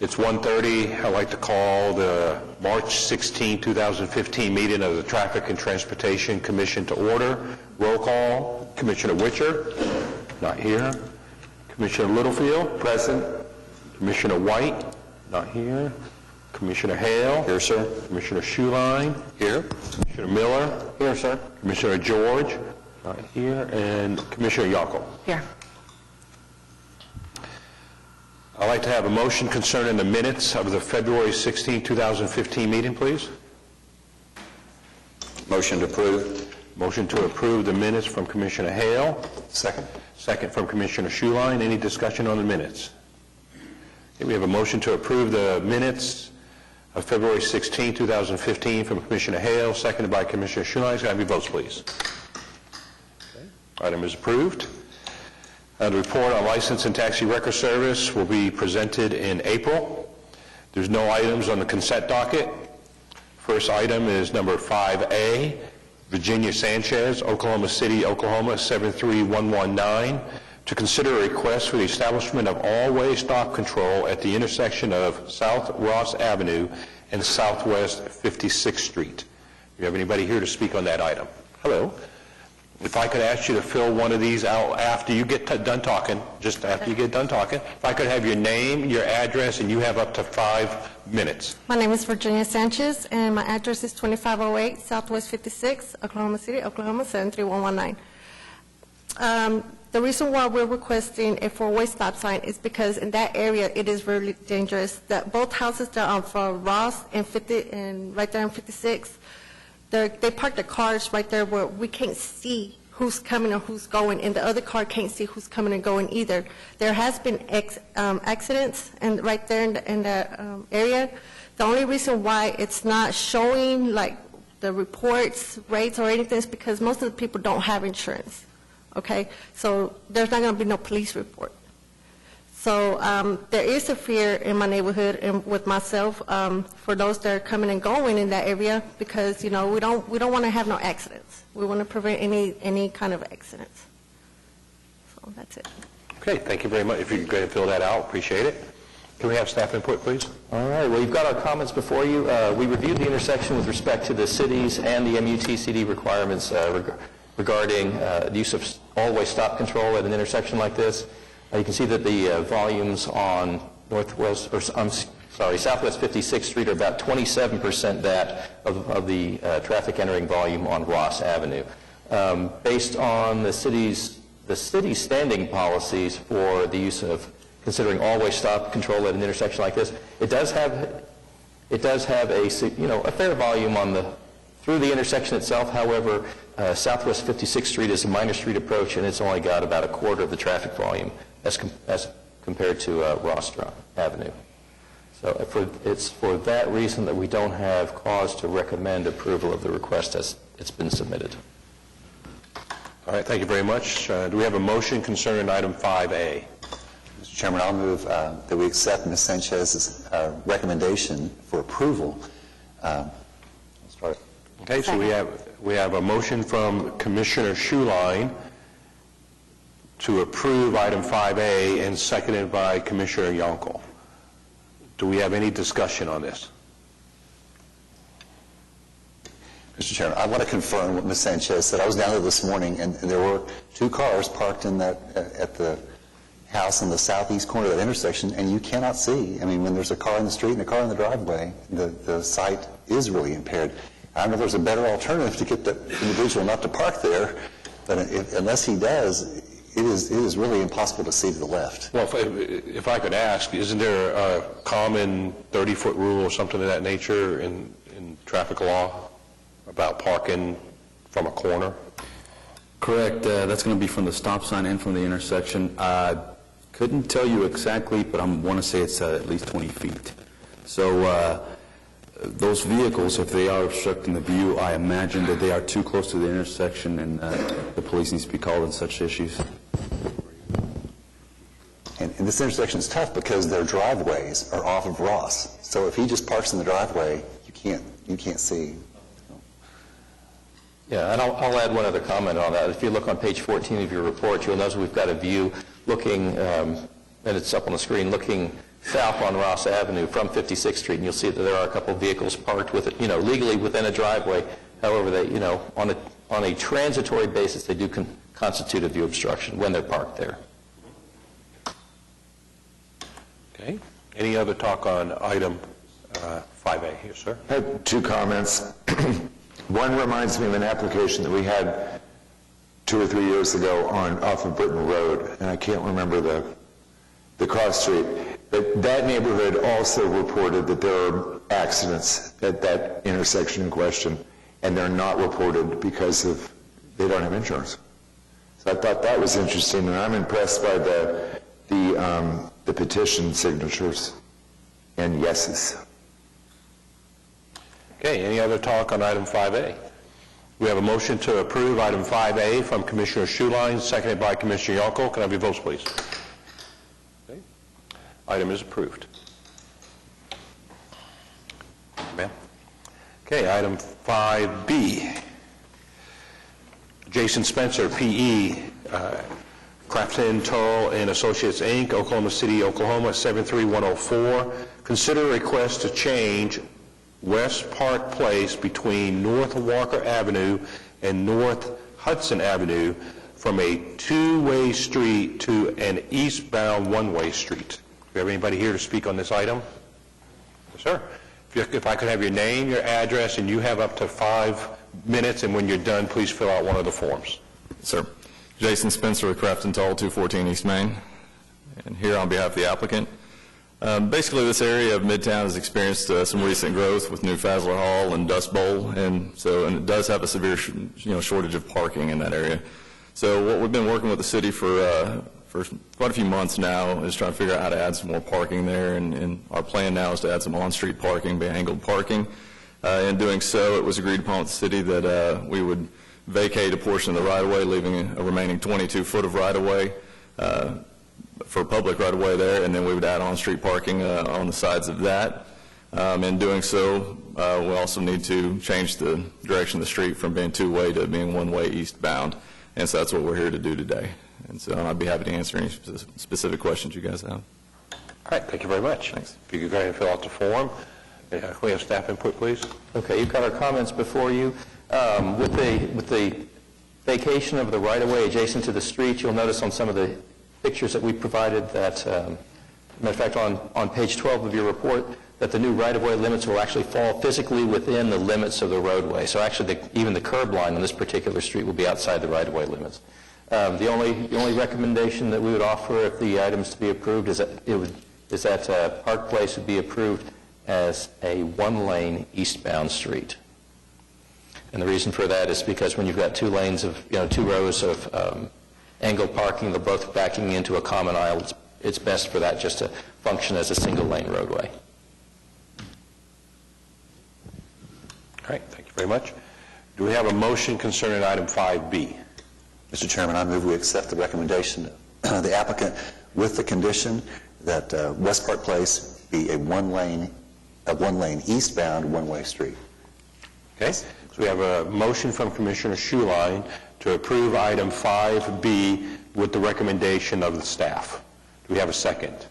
It's 1:30. I'd like to call the March 16, 2015 meeting of the Traffic and Transportation Commission to order. Roll call. Commissioner Witcher, not here. Commissioner Littlefield, present. Commissioner White, not here. Commissioner Hale. Here, sir. Commissioner Schuline. Here. Commissioner Miller. Here, sir. Commissioner George, not here. And Commissioner Yockel. Here. I'd like to have a motion concerning the minutes of the February 16, 2015 meeting, please. Motion to approve. Motion to approve the minutes from Commissioner Hale. Second. Second from Commissioner Schuline. Any discussion on the minutes? Okay, we have a motion to approve the minutes of February 16, 2015 from Commissioner Hale, seconded by Commissioner Schuline. Can I have your votes, please? Okay. Item is approved. The report on license and taxi record service will be presented in April. There's no items on the consent docket. First item is number 5A, Virginia Sanchez, Oklahoma City, Oklahoma, 73119, to consider a request for the establishment of all-way stop control at the intersection of South Ross Avenue and Southwest 56th Street. Do you have anybody here to speak on that item? Hello. If I could ask you to fill one of these out after you get done talking, just after you get done talking, if I could have your name, your address, and you have up to 5 minutes. My name is Virginia Sanchez, and my address is 2508 Southwest 56, Oklahoma City, Oklahoma, 73119. The reason why we're requesting a four-way stop sign is because in that area it is really dangerous. That both houses that are for Ross and 50 and right there in 56, they park their cars right there where we can't see who's coming or who's going, and the other car can't see who's coming and going either. There has been accidents and right there in that area. The only reason why it's not showing like the reports, rates, or anything is because most of the people don't have insurance. Okay, so there's not going to be no police report. So there is a fear in my neighborhood and with myself for those that are coming and going in that area because, you know, we don't want to have no accidents. We want to prevent any kind of accidents. So that's it. Okay, thank you very much. If you could go ahead and fill that out, appreciate it. Can we have staff input, please? All right, well, you've got our comments before you. We reviewed the intersection with respect to the cities and the MUTCD requirements regarding the use of all-way stop control at an intersection like this. You can see that the volumes on Southwest 56th Street are about 27% that of the traffic entering volume on Ross Avenue. Based on the city's standing policies for the use of considering all-way stop control at an intersection like this, it does have a fair volume through the intersection itself. However, Southwest 56th Street is a minor street approach, and it's only got about a quarter of the traffic volume as compared to Ross Avenue. So it's for that reason that we don't have cause to recommend approval of the request as it's been submitted. All right, thank you very much. Do we have a motion concerning item 5A? Mr. Chairman, I'll move that we accept Ms. Sanchez's recommendation for approval. Okay, so we have a motion from Commissioner Schuline to approve item 5A and seconded by Commissioner Yonkel. Do we have any discussion on this? Mr. Chairman, I want to confirm what Ms. Sanchez said. I was down there this morning, and there were 2 cars parked in at the house in the southeast corner of that intersection, and you cannot see. I mean, when there's a car in the street and a car in the driveway, the sight is really impaired. I don't know if there's a better alternative to get the individual not to park there, but unless he does, it is really impossible to see to the left. Well, if I could ask, isn't there a common 30-foot rule or something of that nature in traffic law about parking from a corner? Correct. That's going to be from the stop sign and from the intersection. I couldn't tell you exactly, but I want to say it's at least 20 feet. So those vehicles, if they are obstructing the view, I imagine that they are too close to the intersection, and the police needs to be called on such issues. And this intersection is tough because their driveways are off of Ross. So if he just parks in the driveway, you can't see. Yeah, and I'll add one other comment on that. If you look on page 14 of your report, you'll notice we've got a view looking, and it's up on the screen, looking south on Ross Avenue from 56th Street, and you'll see that there are a couple of vehicles parked with it, legally within a driveway. However, they, on a transitory basis, they do constitute a view obstruction when they're parked there. Okay. Any other talk on item 5A? Yes, sir. I have two comments. One reminds me of an application that we had 2 or 3 years ago off of Britton Road, and I can't remember the cross street. But that neighborhood also reported that there are accidents at that intersection in question, and they're not reported because they don't have insurance. So I thought that was interesting, and I'm impressed by the petition signatures and yeses. Okay, any other talk on item 5A? We have a motion to approve item 5A from Commissioner Schuline, seconded by Commissioner Yonkel. Can I have your votes, please? Okay. Item is approved. Ma'am? Okay, item 5B. Jason Spencer, P.E., Crafton, Tull and Associates, Inc., Oklahoma City, Oklahoma, 73104. Consider a request to change West Park Place between North Walker Avenue and North Hudson Avenue from a two-way street to an eastbound one-way street. Do we have anybody here to speak on this item? Yes, sir. If I could have your name, your address, and you have up to 5 minutes, and when you're done, please fill out one of the forms. Sir. Jason Spencer with Crafton Tull, 214 East Main, and here on behalf of the applicant. Basically, this area of Midtown has experienced some recent growth with new Fassler Hall and Dust Bowl, and it does have a severe shortage of parking in that area. So what we've been working with the city for quite a few months now is trying to figure out how to add some more parking there, and our plan now is to add some on-street parking, bay angled parking. In doing so, it was agreed upon with the city that we would vacate a portion of the right-of-way, leaving a remaining 22 foot of right-of-way for public right-of-way there, and then we would add on-street parking on the sides of that. In doing so, we also need to change the direction of the street from being two-way to being one-way eastbound, and so that's what we're here to do today. And so I'd be happy to answer any specific questions you guys have. All right, thank you very much. Thanks. If you could go ahead and fill out the form. Can we have staff input, please? Okay, you've got our comments before you. With the vacation of the right-of-way adjacent to the street, you'll notice on some of the pictures that we provided that, matter of fact, on page 12 of your report, that the new right-of-way limits will actually fall physically within the limits of the roadway. So actually, even the curb line on this particular street will be outside the right-of-way limits. The only recommendation that we would offer if the items to be approved is that Park Place would be approved as a one-lane eastbound street. And the reason for that is because when you've got 2 lanes of, 2 rows of angled parking, they're both backing into a common aisle, it's best for that just to function as a single-lane roadway. All right, thank you very much. Do we have a motion concerning item 5B? Mr. Chairman, I move we accept the recommendation of the applicant with the condition that West Park Place be a one-lane eastbound one-way street. Okay, so we have a motion from Commissioner Schuline to approve item 5B with the recommendation of the staff. Do we have a second?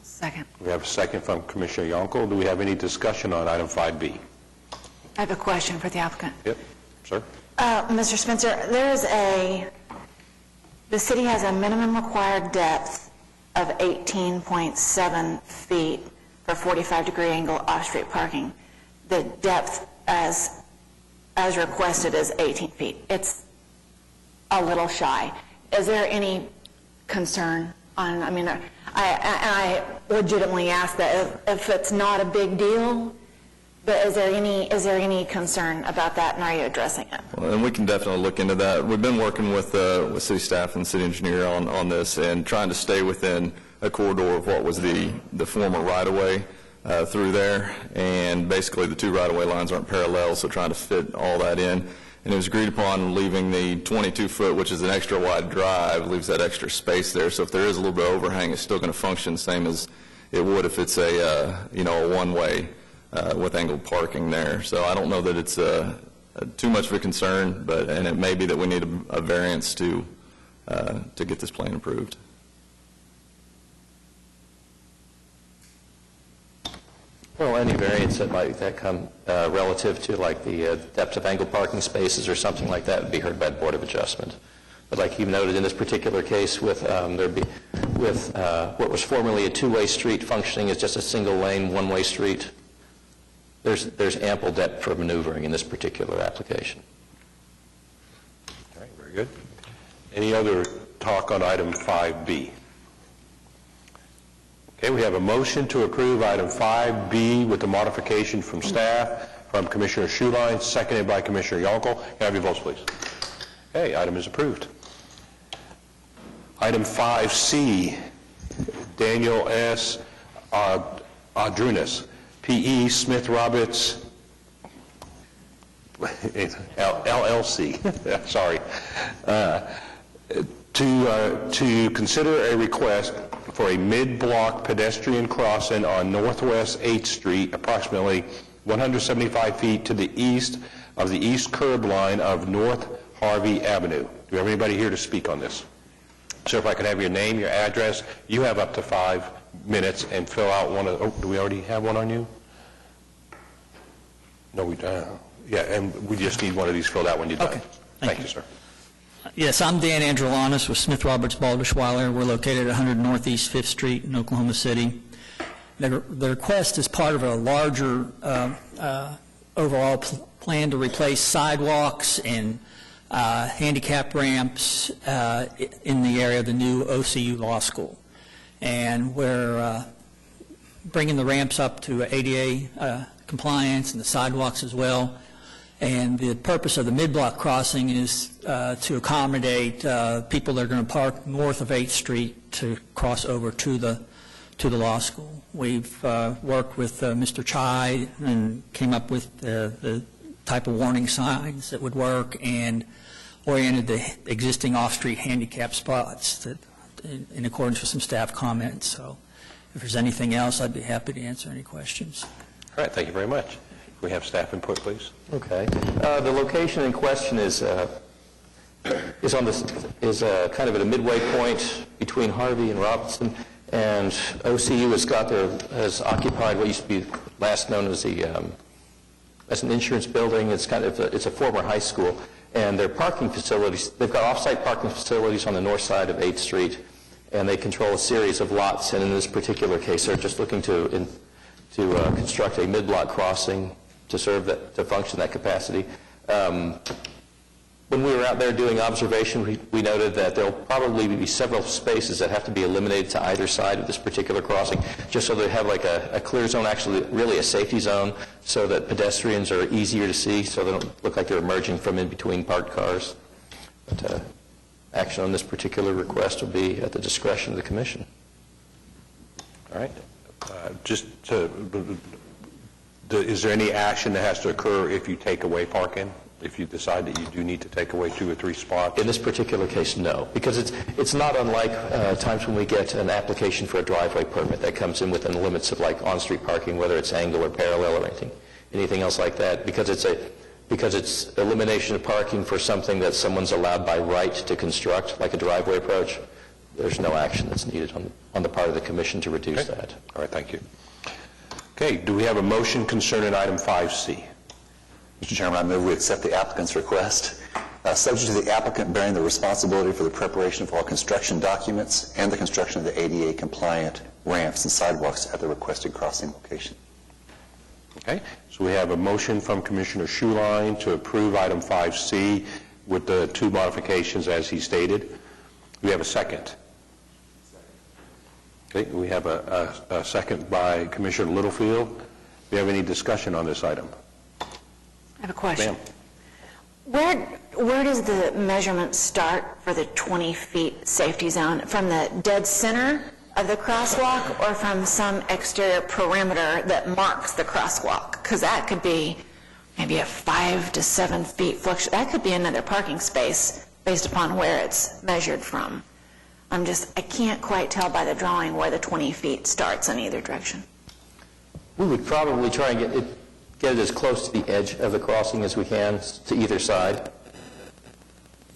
Second. We have a second from Commissioner Yonkel. Do we have any discussion on item 5B? I have a question for the applicant. Yep, sir. Mr. Spencer, the city has a minimum required depth of 18.7 feet for 45-degree angle off-street parking. The depth as requested is 18 feet. It's a little shy. Is there any concern on, I legitimately ask that if it's not a big deal, but is there any concern about that, and are you addressing it? Well, and we can definitely look into that. We've been working with city staff and city engineer on this and trying to stay within a corridor of what was the former right-of-way through there, and basically the 2 right-of-way lines aren't parallel, so trying to fit all that in. And it was agreed upon leaving the 22-foot, which is an extra wide drive, leaves that extra space there. So if there is a little bit of overhang, it's still going to function the same as it would if it's a one-way with angled parking there. So I don't know that it's too much of a concern, and it may be that we need a variance to get this plan approved. Well, any variance that come relative to like the depth of angled parking spaces or something like that would be heard by the Board of Adjustment. But like you noted in this particular case with what was formerly a two-way street functioning as just a single lane, one-way street, there's ample depth for maneuvering in this particular application. All right, very good. Any other talk on item 5B? Okay, we have a motion to approve item 5B with the modification from staff, from Commissioner Schuline, seconded by Commissioner Yonkel. Can I have your votes, please? Okay, item is approved. Item 5C, Daniel S. Audrunas, P.E. Smith Roberts, LLC, sorry, to consider a request for a mid-block pedestrian crossing on Northwest 8th Street, approximately 175 feet to the east of the east curb line of North Harvey Avenue. Do we have anybody here to speak on this? So if I could have your name, your address, you have up to 5 minutes, and fill out one of, do we already have one on you? No, we don't. Yeah, and we just need one of these filled out when you're done. Okay. Thank you, sir. Yes, I'm Dan Androlanis with Smith Roberts Baldwin-Schweiler. We're located at 100 Northeast 5th Street in Oklahoma City. The request is part of a larger overall plan to replace sidewalks and handicap ramps in the area of the new OCU Law School. And we're bringing the ramps up to ADA compliance and the sidewalks as well. And the purpose of the mid-block crossing is to accommodate people that are going to park north of 8th Street to cross over to the law school. We've worked with Mr. Chai and came up with the type of warning signs that would work and oriented the existing off-street handicap spots that, in accordance with some staff comments. So if there's anything else, I'd be happy to answer any questions. All right, thank you very much. Can we have staff input, please? Okay. The location in question is kind of at a midway point between Harvey and Robinson, and OCU has occupied what used to be last known as as an insurance building. It's a former high school, and their parking facilities, they've got off-site parking facilities on the north side of 8th Street, and they control a series of lots. And in this particular case, they're just looking to construct a mid-block crossing to function that capacity. When we were out there doing observation, we noted that there'll probably be several spaces that have to be eliminated to either side of this particular crossing, just so they have like a clear zone, actually really a safety zone, so that pedestrians are easier to see, so they don't look like they're emerging from in between parked cars. But action on this particular request will be at the discretion of the commission. All right. Is there any action that has to occur if you take away parking? If you decide that you do need to take away 2 or 3 spots? In this particular case, no, because it's not unlike times when we get an application for a driveway permit that comes in within the limits of like on-street parking, whether it's angle or parallel or anything else like that, because it's elimination of parking for something that someone's allowed by right to construct, like a driveway approach. There's no action that's needed on the part of the commission to reduce that. All right, thank you. Okay, do we have a motion concerning item 5C? Mr. Chairman, I move we accept the applicant's request, subject to the applicant bearing the responsibility for the preparation of all construction documents and the construction of the ADA-compliant ramps and sidewalks at the requested crossing location. Okay, so we have a motion from Commissioner Schuline to approve item 5C with the 2 modifications as he stated. Do we have a second? Okay, we have a second by Commissioner Littlefield. Do you have any discussion on this item? I have a question. Ma'am. Where does the measurement start for the 20 feet safety zone? From the dead center of the crosswalk or from some exterior perimeter that marks the crosswalk? Because that could be maybe a 5 to 7 feet fluctuation. That could be another parking space based upon where it's measured from. I can't quite tell by the drawing where the 20 feet starts in either direction. We would probably try and get it as close to the edge of the crossing as we can to either side.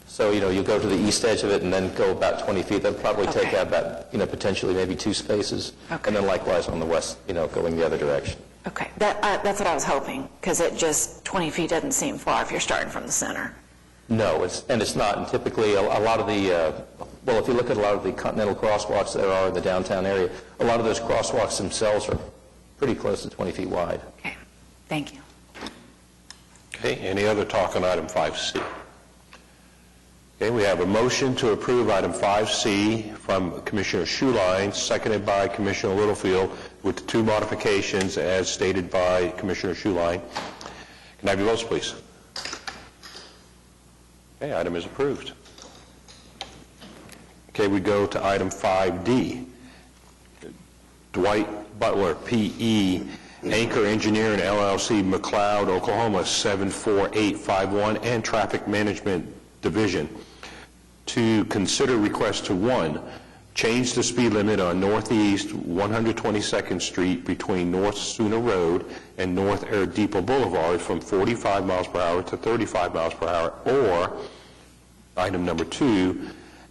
So, you go to the east edge of it and then go about 20 feet. That'll probably take out about, potentially maybe 2 spaces. Okay. And then likewise on the west, going the other direction. Okay, that's what I was hoping, because it just, 20 feet doesn't seem far if you're starting from the center. No, it's not. And typically, a lot of the, well, if you look at a lot of the continental crosswalks that are in the downtown area, a lot of those crosswalks themselves are pretty close to 20 feet wide. Okay, thank you. Okay, any other talk on item 5C? Okay, we have a motion to approve item 5C from Commissioner Schuline, seconded by Commissioner Littlefield, with the two modifications as stated by Commissioner Schuline. Can I have your votes, please? Okay, item is approved. Okay, we go to item 5D. Dwight Butler, P.E., Anchor Engineering LLC, McLeod, Oklahoma, 74851, and Traffic Management Division, to consider request to, 1, change the speed limit on Northeast 122nd Street between North Sooner Road and North Air Depot Boulevard from 45 miles per hour to 35 miles per hour, or, item number 2,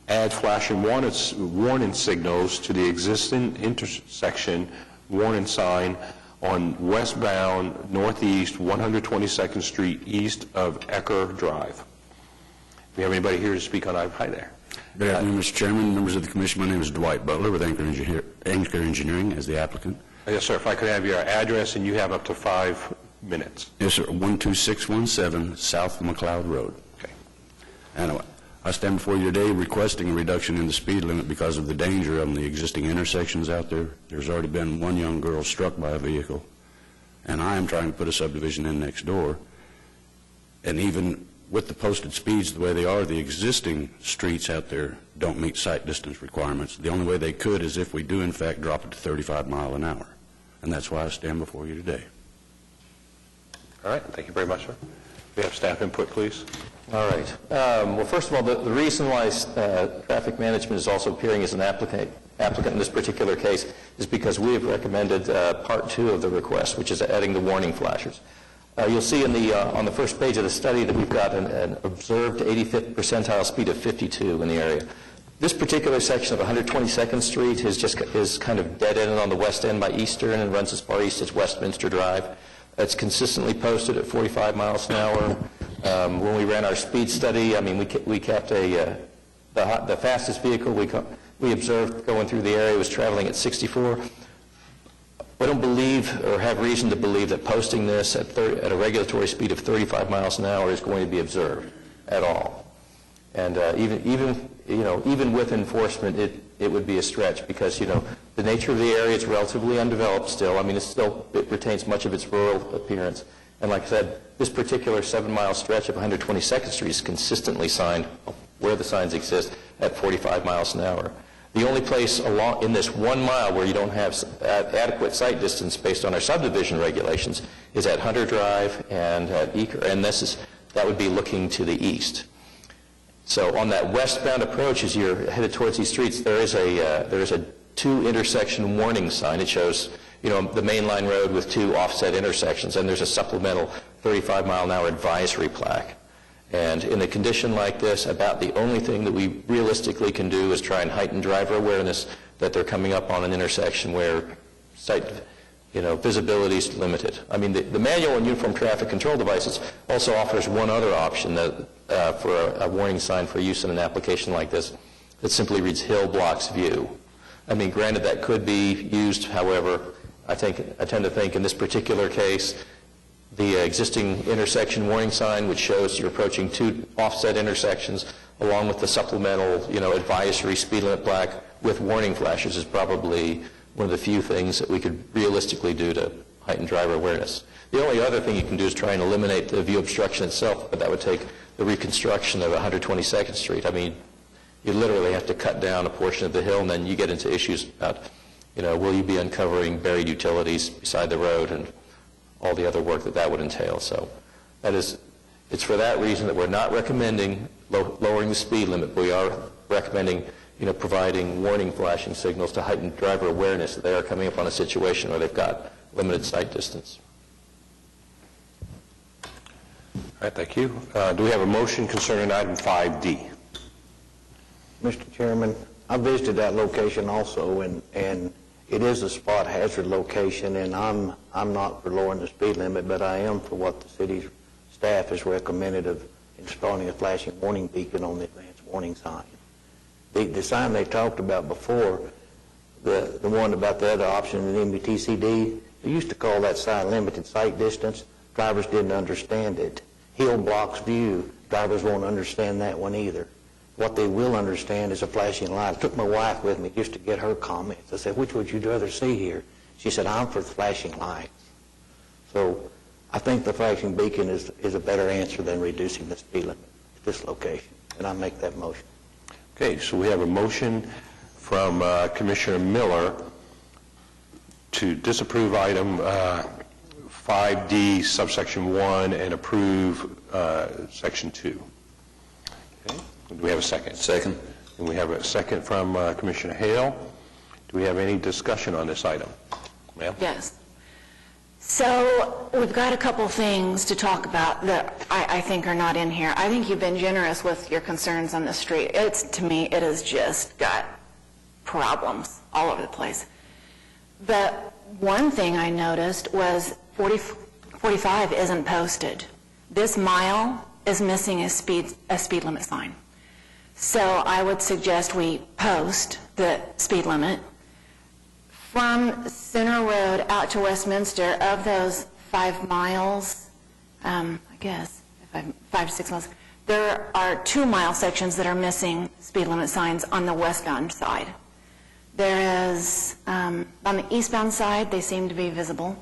add flashing warning signals to the existing intersection warning sign on westbound Northeast 122nd Street east of Ecker Drive. Do we have anybody here to speak on item? Hi there. Good afternoon, Mr. Chairman, members of the commission. My name is Dwight Butler with Anchor Engineering as the applicant. Yes, sir. If I could have your address, and you have up to 5 minutes. Yes, sir. 12617 South McLeod Road. Okay. And I stand before you today requesting a reduction in the speed limit because of the danger of the existing intersections out there. There's already been one young girl struck by a vehicle, and I am trying to put a subdivision in next door. And even with the posted speeds the way they are, the existing streets out there don't meet sight distance requirements. The only way they could is if we do, in fact, drop it to 35 miles an hour. And that's why I stand before you today. All right. Thank you very much, sir. We have staff input, please. All right. Well, first of all, the reason why traffic management is also appearing as an applicant in this particular case is because we have recommended Part 2 of the request, which is adding the warning flashers. You'll see on the first page of the study that we've got an observed 85th percentile speed of 52 in the area. This particular section of 122nd Street is kind of dead-ended on the west end by Eastern and runs as far east as Westminster Drive. It's consistently posted at 45 miles an hour. When we ran our speed study, I mean, we kept the fastest vehicle we observed going through the area was traveling at 64. We don't believe or have reason to believe that posting this at a regulatory speed of 35 miles an hour is going to be observed at all. And even with enforcement, it would be a stretch because, the nature of the area is relatively undeveloped still. I mean, it retains much of its rural appearance. And like I said, this particular 7-mile stretch of 122nd Street is consistently signed, where the signs exist, at 45 miles an hour. The only place in this 1 mile where you don't have adequate sight distance based on our subdivision regulations is at Hunter Drive and at Eaker, and that would be looking to the east. So on that westbound approach, as you're headed towards these streets, there is a 2 intersection warning sign. It shows, the main line road with 2 offset intersections, and there's a supplemental 35 mile an hour advisory plaque. And in a condition like this, about the only thing that we realistically can do is try and heighten driver awareness that they're coming up on an intersection where visibility is limited. I mean, the manual and uniform traffic control devices also offers one other option for a warning sign for use in an application like this that simply reads "Hill blocks view." I mean, granted, that could be used. However, I tend to think in this particular case, the existing intersection warning sign, which shows you're approaching 2 offset intersections, along with the supplemental, advisory speed limit plaque with warning flashes, is probably one of the few things that we could realistically do to heighten driver awareness. The only other thing you can do is try and eliminate the view obstruction itself, but that would take the reconstruction of 122nd Street. I mean, you literally have to cut down a portion of the hill, and then you get into issues about, will you be uncovering buried utilities beside the road and all the other work that would entail. So it's for that reason that we're not recommending lowering the speed limit. We are recommending, providing warning flashing signals to heighten driver awareness that they are coming up on a situation where they've got limited sight distance. All right, thank you. Do we have a motion concerning item 5D? Mr. Chairman, I visited that location also, and It is a spot hazard location, and I'm not for lowering the speed limit, but I am for what the city's staff has recommended of installing a flashing warning beacon on the advanced warning sign. The sign they talked about before, the one about the other option in MUTCD, they used to call that sign limited sight distance. Drivers didn't understand it. Hill blocks view. Drivers won't understand that one either. What they will understand is a flashing light. I took my wife with me just to get her comments. I said, which would you rather see here? She said, I'm for the flashing lights. So I think the flashing beacon is a better answer than reducing the speed limit at this location, and I make that motion. Okay, so we have a motion from Commissioner Miller to disapprove item 5D subsection 1 and approve section 2. Okay. Do we have a second? Second. And we have a second from Commissioner Hale. Do we have any discussion on this item? Ma'am? Yes. So we've got a couple things to talk about that I think are not in here. I think you've been generous with your concerns on the street. To me, it has just got problems all over the place. But one thing I noticed was 45 isn't posted. This mile is missing a speed limit sign. So I would suggest we post the speed limit. From Center Road out to Westminster, of those 5 miles, I guess, 5 to 6 miles, there are 2-mile sections that are missing speed limit signs on the westbound side. There is, on the eastbound side, they seem to be visible.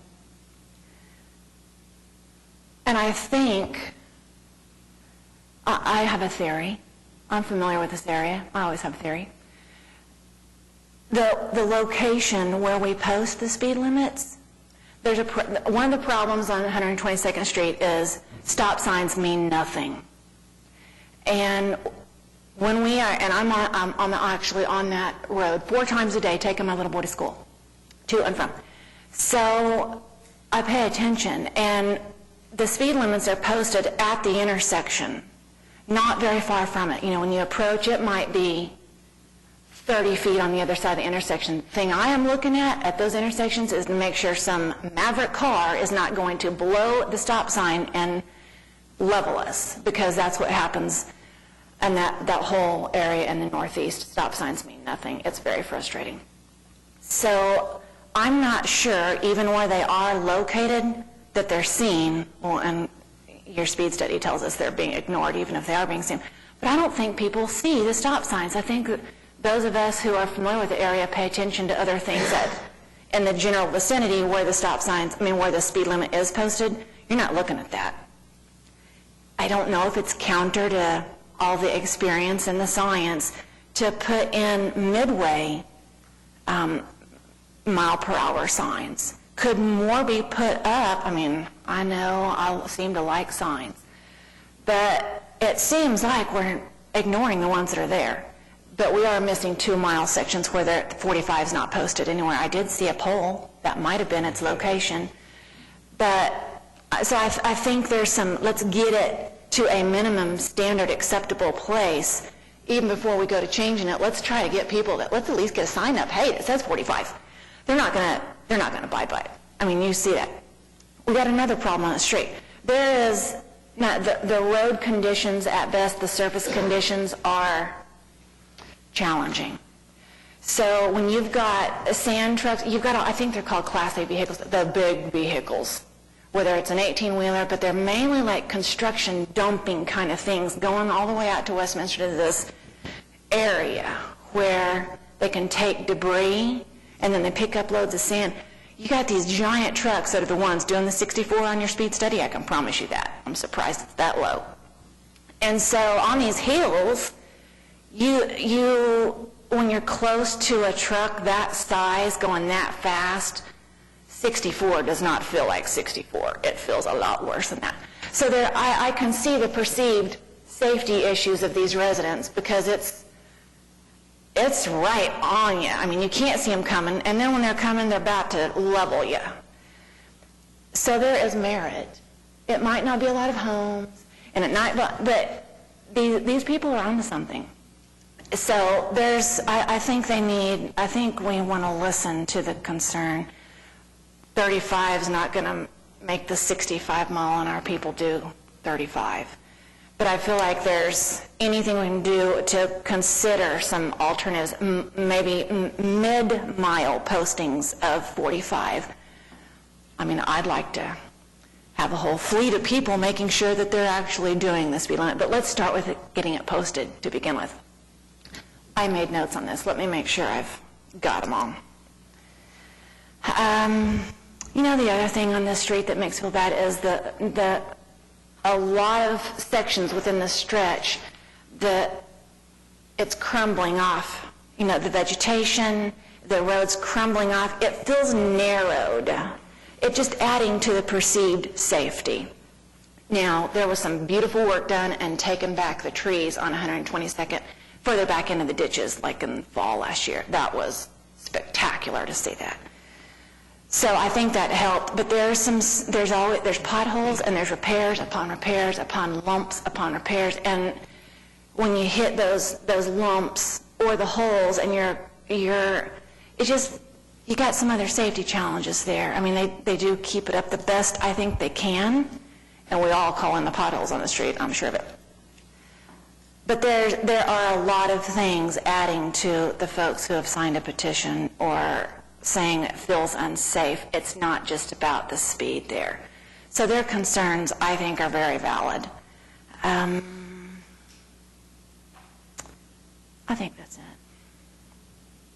And I think, I have a theory. I'm familiar with this area. I always have a theory. The location where we post the speed limits, one of the problems on 122nd Street is stop signs mean nothing. And when we are, and I'm actually on that road 4 times a day, taking my little boy to school, to and from. So I pay attention, and the speed limits are posted at the intersection, not very far from it. You know, when you approach, it might be 30 feet on the other side of the intersection. The thing I am looking at those intersections is to make sure some maverick car is not going to blow the stop sign and level us, because that's what happens in that whole area in the Northeast. Stop signs mean nothing. It's very frustrating. So I'm not sure, even where they are located, that they're seen. Well, and your speed study tells us they're being ignored, even if they are being seen. But I don't think people see the stop signs. I think those of us who are familiar with the area pay attention to other things that in the general vicinity where the stop signs, where the speed limit is posted. You're not looking at that. I don't know if it's counter to all the experience and the science to put in midway mile per hour signs. Could more be put up? I know I seem to like signs, but it seems like we're ignoring the ones that are there. But we are missing 2-mile sections where the 45 is not posted anywhere. I did see a pole. That might have been its location. But so I think there's some, let's get it to a minimum standard acceptable place. Even before we go to changing it, let's try to get people let's at least get a sign up. Hey, it says 45. They're not going to abide by it. You see that. We got another problem on the street. There is, the road conditions at best, the surface conditions are challenging. So when you've got sand trucks, you've got, I think they're called Class A vehicles, the big vehicles, whether it's an 18-wheeler, but they're mainly like construction dumping kind of things going all the way out to Westminster to this area where they can take debris and then they pick up loads of sand. You got these giant trucks that are the ones doing the 64 on your speed study. I can promise you that. I'm surprised it's that low. And so on these hills, you when you're close to a truck that size going that fast, 64 does not feel like 64. It feels a lot worse than that. So I can see the perceived safety issues of these residents because it's right on you. You can't see them coming, and then when they're coming, they're about to level you. So there is merit. It might not be a lot of homes, and at night, but these people are onto something. So I think we want to listen to the concern. 35 is not going to make the 65 mile an hour people do 35. But I feel like there's anything we can do to consider some alternatives, maybe mid-mile postings of 45. I mean, I'd like to have a whole fleet of people making sure that they're actually doing the speed limit, but let's start with getting it posted to begin with. I made notes on this. Let me make sure I've got them all. The other thing on this street that makes me feel bad is a lot of sections within the stretch that it's crumbling off. The vegetation, the road's crumbling off. It feels narrowed. It's just adding to the perceived safety. Now, there was some beautiful work done and taken back the trees on 122nd further back into the ditches, like in the fall last year. That was spectacular to see that. So I think that helped, but there's potholes and there's repairs upon lumps upon repairs, and when you hit those lumps or the holes, and you got some other safety challenges there. I mean, they do keep it up the best I think they can, and we all call in the potholes on the street, I'm sure of it. But there are a lot of things adding to the folks who have signed a petition or saying it feels unsafe. It's not just about the speed there. So their concerns, I think, are very valid. I think that's it.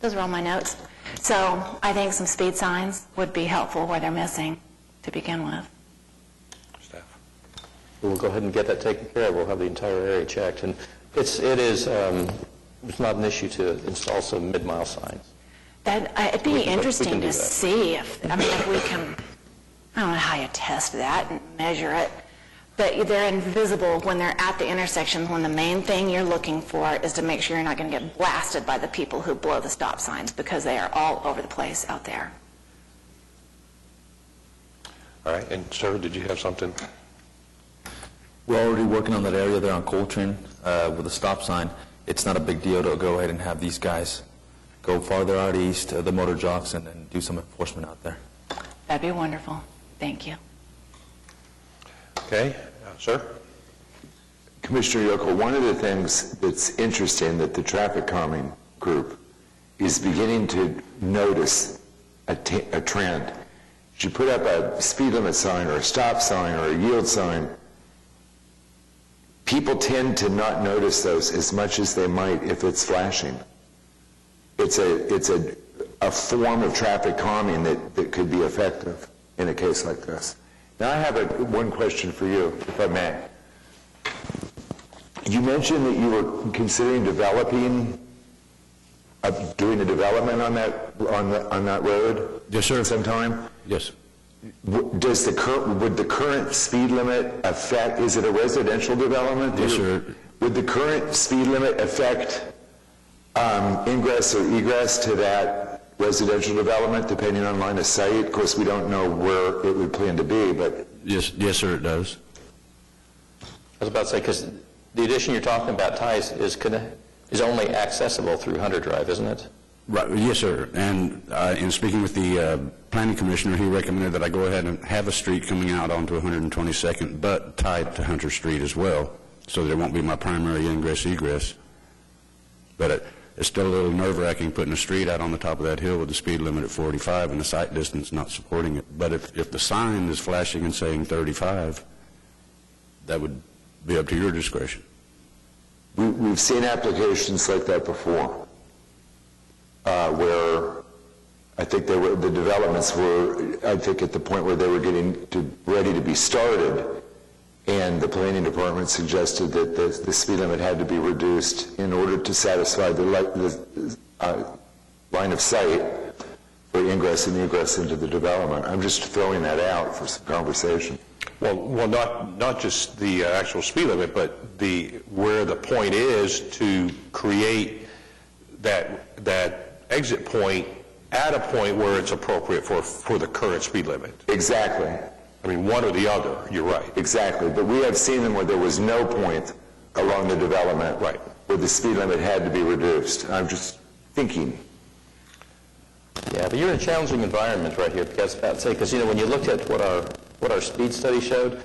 Those are all my notes. So I think some speed signs would be helpful where they're missing to begin with. Staff. We'll go ahead and get that taken care of. We'll have the entire area checked. And it's not an issue to install some mid-mile signs. It'd be interesting to see if we can, I don't know how you test that and measure it, but they're invisible when they're at the intersections, when the main thing you're looking for is to make sure you're not going to get blasted by the people who blow the stop signs, because they are all over the place out there. All right, and sir, did you have something? We're already working on that area there on Coltrane with a stop sign. It's not a big deal to go ahead and have these guys go farther out east, the motor jocks, and do some enforcement out there. That'd be wonderful. Thank you. Okay, sir? Commissioner Yokel, one of the things that's interesting that the traffic calming group is beginning to notice a trend. If you put up a speed limit sign or a stop sign or a yield sign, people tend to not notice those as much as they might if it's flashing. It's a form of traffic calming that could be effective in a case like this. Now I have one question for you, if I may. You mentioned that you were considering doing a development on that road? Yes, sir. Sometime? Yes. Would the current speed limit affect, is it a residential development? Yes, sir. Would the current speed limit affect ingress or egress to that residential development, depending on line of sight? Of course, we don't know where it would plan to be, but... Yes, sir, it does. I was about to say, because the addition you're talking about, Ty, is only accessible through Hunter Drive, isn't it? Right. Yes, sir. And in speaking with the planning commissioner, he recommended that I go ahead and have a street coming out onto 122nd, but tied to Hunter Street as well, so that it won't be my primary ingress-egress. But it's still a little nerve-wracking putting a street out on the top of that hill with the speed limit at 45 and the sight distance not supporting it. But if the sign is flashing and saying 35, that would be up to your discretion. We've seen applications like that before, where I think the developments were, I think, at the point where they were getting ready to be started, and the planning department suggested that the speed limit had to be reduced in order to satisfy the line of sight for ingress and egress into the development. I'm just throwing that out for some conversation. Well, not just the actual speed limit, but where the point is to create that exit point at a point where it's appropriate for the current speed limit. Exactly. I mean, one or the other, you're right. Exactly, but we have seen them where there was no point along the development. Right. Where the speed limit had to be reduced. I'm just thinking. Yeah, but you're in a challenging environment right here, because when you looked at what our speed study showed,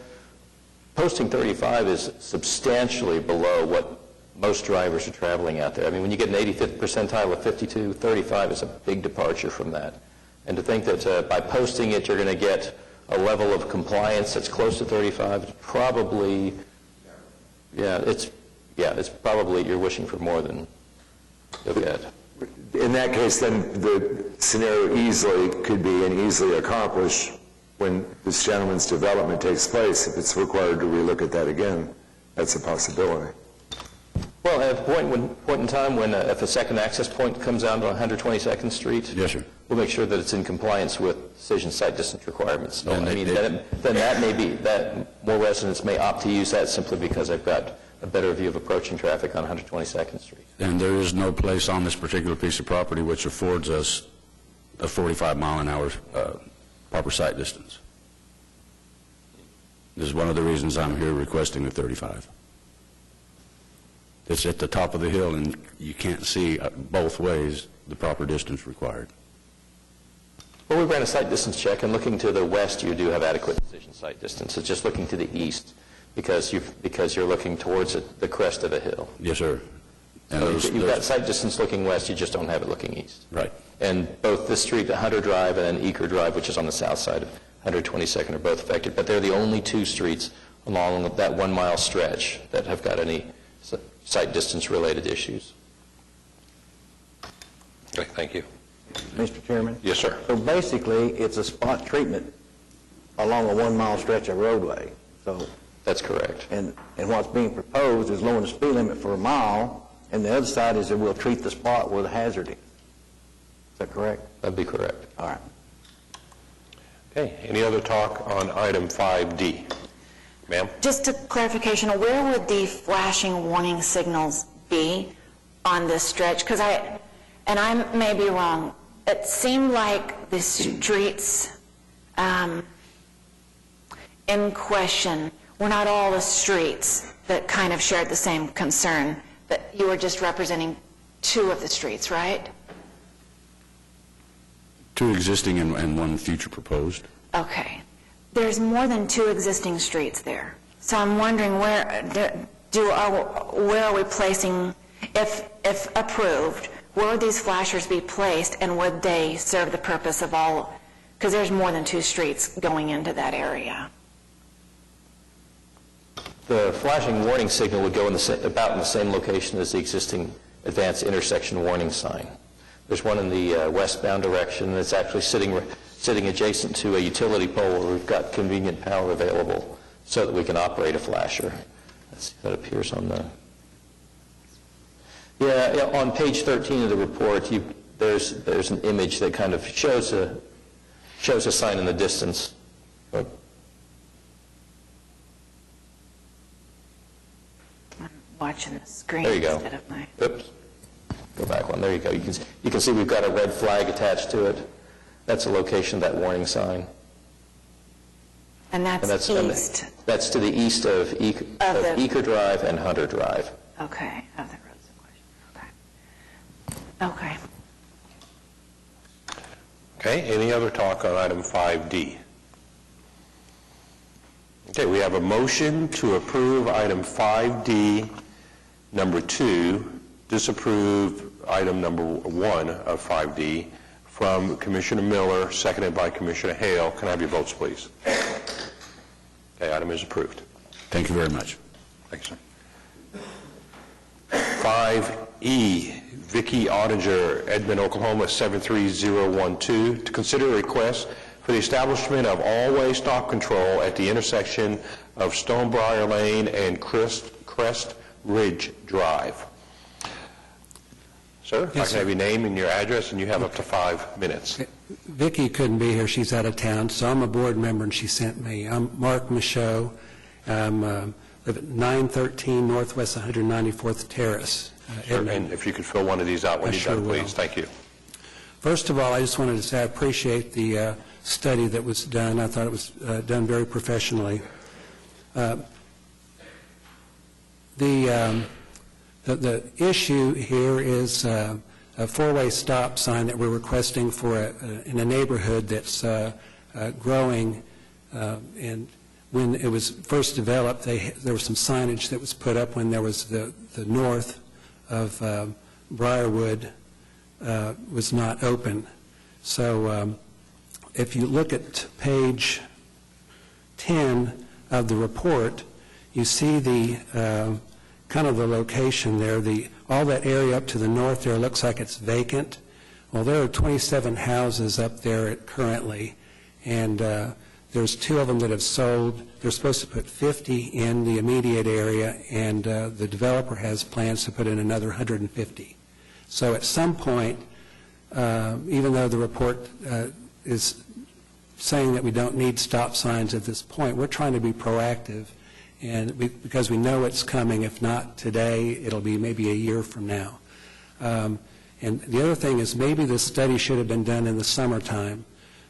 posting 35 is substantially below what most drivers are traveling out there. I mean, when you get an 85th percentile of 52, 35 is a big departure from that. And to think that by posting it, you're going to get a level of compliance that's close to 35, it's probably, it's probably you're wishing for more than you'll get. In that case, then the scenario easily could be and easily accomplished when this gentleman's development takes place. If it's required to relook at that again, that's a possibility. Well, at a point in time when if a second access point comes down to 122nd Street, Yes, sir. we'll make sure that it's in compliance with decision site distance requirements. So, And I mean, then that may be, that more residents may opt to use that simply because they've got a better view of approaching traffic on 122nd Street. And there is no place on this particular piece of property which affords us a 45-mile-an-hour proper sight distance. This is one of the reasons I'm here requesting the 35. It's at the top of the hill, and you can't see both ways the proper distance required. Well, we ran a site distance check, and looking to the west, you do have adequate decision site distance. It's just looking to the east because you're looking towards the crest of a hill. Yes, sir. And So you've got site distance looking west, you just don't have it looking east. Right. And both this street, Hunter Drive, and then Eaker Drive, which is on the south side of 122nd, are both affected. But they're the only two streets along that 1 mile stretch that have got any site distance related issues. Okay, thank you. Mr. Chairman? Yes, sir. So basically, it's a spot treatment along a 1 mile stretch of roadway. So, That's correct. and what's being proposed is lowering the speed limit for a mile, and the other side is that we'll treat the spot where the hazard is. Is that correct? That'd be correct. All right. Okay, any other talk on item 5D? Ma'am? Just a clarification, where would the flashing warning signals be on this stretch? Because I may be wrong, it seemed like the streets in question were not all the streets that kind of shared the same concern, that you were just representing two of the streets, right? 2 existing and 1 future proposed. Okay. There's more than 2 existing streets there. So I'm wondering where are we placing, if approved, where would these flashers be placed, and would they serve the purpose of all, because there's more than 2 streets going into that area. The flashing warning signal would go about in the same location as the existing advanced intersection warning sign. There's one in the westbound direction, and it's actually sitting adjacent to a utility pole where we've got convenient power available so that we can operate a flasher. Let's see if that appears on the... Yeah, on page 13 of the report, there's an image that kind of shows a sign in the distance. I'm watching the screen There you go. instead of my... Oops. Go back one. There you go. You can see we've got a red flag attached to it. That's the location of that warning sign. And And that's east. That's to the east of Eaker Drive and Hunter Drive. Okay, of the roads in question. Okay. Okay, any other talk on item 5D? Okay, we have a motion to approve item 5D, number 2, disapprove item number 1 of 5D from Commissioner Miller, seconded by Commissioner Hale. Can I have your votes, please? Okay, item is approved. Thank you very much. Thanks, sir. 5E, Vicky Ottinger, Edmond, Oklahoma, 73012, to consider a request for the establishment of all-way stop control at the intersection of Stonebriar Lane and Crest Ridge Drive. Sir, if I can have your name and your address, and you have up to 5 minutes. Vicki couldn't be here. She's out of town, so I'm a board member, and she sent me. I'm Mark Michaud. I live at 913 Northwest 194th Terrace. Sure, and if you could fill one of these out when I you're done, sure will. please. Thank you. First of all, I just wanted to say I appreciate the study that was done. I thought it was done very professionally. The issue here is a four-way stop sign that we're requesting for in a neighborhood that's growing. And when it was first developed, there was some signage that was put up when there was the north of Briarwood was not open. So if you look at page 10 of the report, you see the kind of the location there. All that area up to the north there looks like it's vacant. Well, there are 27 houses up there currently, and there's 2 of them that have sold. They're supposed to put 50 in the immediate area, and the developer has plans to put in another 150. So at some point, even though the report is saying that we don't need stop signs at this point, we're trying to be proactive, and because we know it's coming. If not today, it'll be maybe a year from now. And the other thing is maybe this study should have been done in the summertime,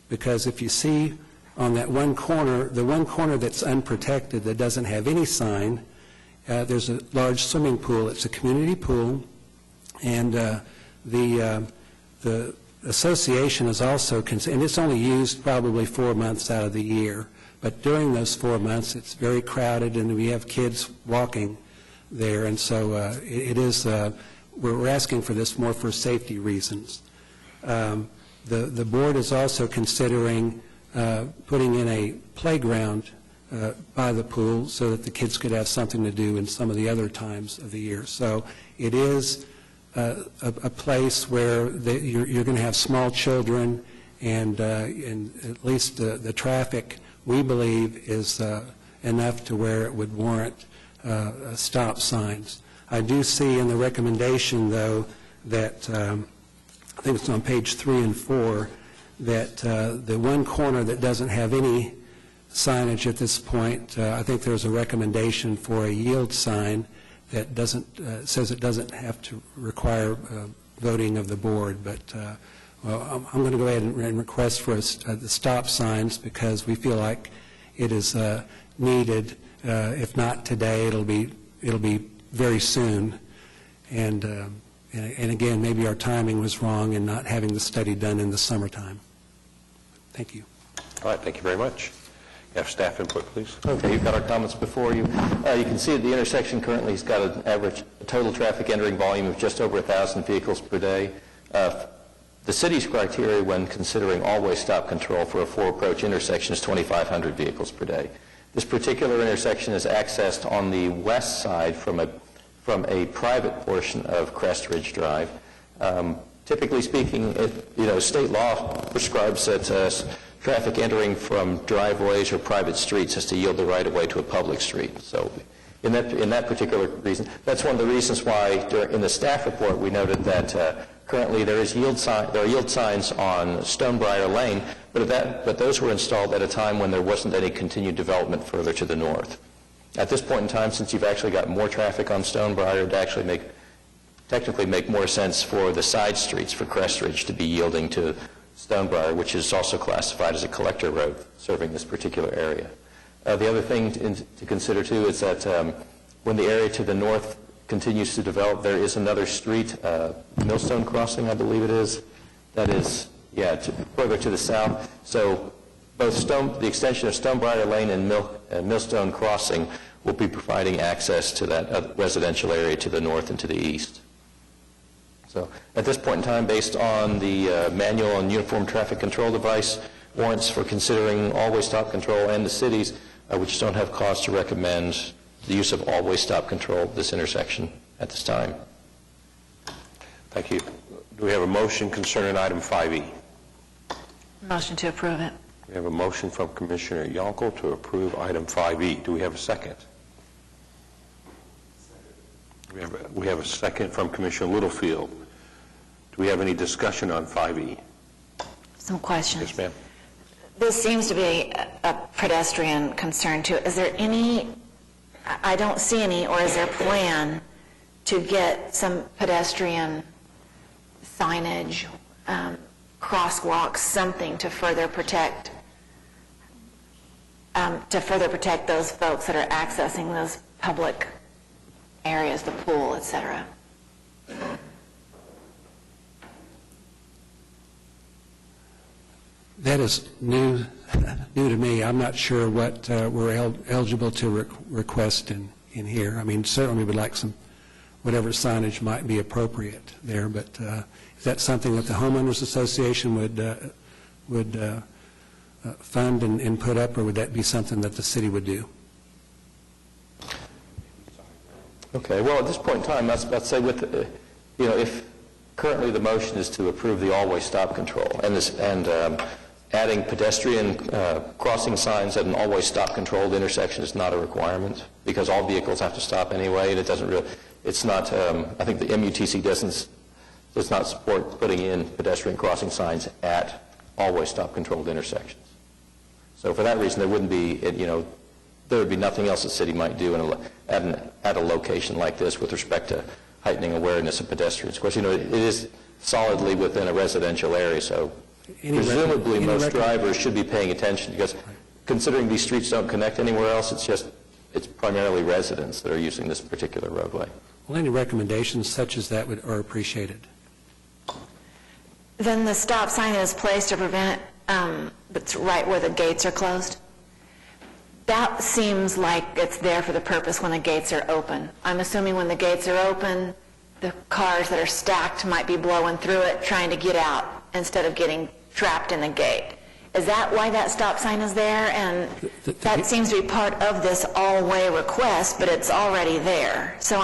because if you see on that one corner, the one corner that's unprotected, that doesn't have any sign, there's a large swimming pool. It's a community pool, and the association is also, and it's only used probably 4 months out of the year, but during those 4 months, it's very crowded, and we have kids walking there, and so it is, we're asking for this more for safety reasons. The board is also considering putting in a playground by the pool so that the kids could have something to do in some of the other times of the year. So it is a place where you're going to have small children, and at least the traffic, we believe, is enough to where it would warrant stop signs. I do see in the recommendation, though, that I think it's on page 3 and 4, that the one corner that doesn't have any signage at this point, I think there's a recommendation for a yield sign that doesn't says it doesn't have to require voting of the board. But well, I'm going to go ahead and request for the stop signs, because we feel like it is needed. If not today, it'll be very soon. And again, maybe our timing was wrong in not having the study done in the summertime. Thank you. All right, thank you very much. You have staff input, please. Okay, you've got our comments before you. You can see that the intersection currently has got an average total traffic entering volume of just over 1,000 vehicles per day. The city's criteria when considering always stop control for a 4-approach intersection is 2,500 vehicles per day. This particular intersection is accessed on the west side from a private portion of Crest Ridge Drive. Typically speaking, state law prescribes that traffic entering from driveways or private streets has to yield the right-of-way to a public street. So in that particular reason, that's one of the reasons why in the staff report we noted that currently there are yield signs on Stonebriar Lane, but those were installed at a time when there wasn't any continued development further to the north. At this point in time, since you've actually got more traffic on Stonebriar, to actually technically make more sense for the side streets for Crest Ridge to be yielding to Stonebriar, which is also classified as a collector road serving this particular area. The other thing to consider, too, is that when the area to the north continues to develop, there is another street, Millstone Crossing, I believe it is, that is, further to the south. So both the extension of Stonebriar Lane and Millstone Crossing will be providing access to that residential area to the north and to the east. So at this point in time, based on the manual and uniform traffic control device warrants for considering always stop control and the cities, we just don't have cause to recommend the use of always stop control at this intersection at this time. Thank you. Do we have a motion concerning item 5E? Motion to approve it. We have a motion from Commissioner Yonkel to approve item 5E. Do we have a second? We have a second from Commissioner Littlefield. Do we have any discussion on 5E? Some questions. Yes, ma'am. This seems to be a pedestrian concern too. Is there any, I don't see any, or is there a plan to get some pedestrian signage, crosswalks, something to further protect those folks that are accessing those public areas, the pool, et cetera. That is new to me. I'm not sure what we're eligible to request in here. I mean, certainly would like some, whatever signage might be appropriate there, but is that something that the homeowners association would fund and put up, or would that be something that the city would do? Okay, well, at this point in time, let's say with, if currently the motion is to approve the always stop control, and adding pedestrian crossing signs at an always stop controlled intersection is not a requirement, because all vehicles have to stop anyway, and it doesn't really, it's not, I think the MUTC does not support putting in pedestrian crossing signs at always stop controlled intersections. So for that reason, there wouldn't be, there would be nothing else the city might do at a location like this with respect to heightening awareness of pedestrians. Of course, it is solidly within a residential area, so presumably most drivers should be paying attention, because considering these streets don't connect anywhere else, it's primarily residents that are using this particular roadway. Well, any recommendations such as that are appreciated. Then the stop sign is placed to prevent it, that's right where the gates are closed. That seems like it's there for the purpose when the gates are open. I'm assuming when the gates are open, the cars that are stacked might be blowing through it, trying to get out instead of getting trapped in the gate. Is that why that stop sign is there? And that seems to be part of this all-way request, but it's already there. So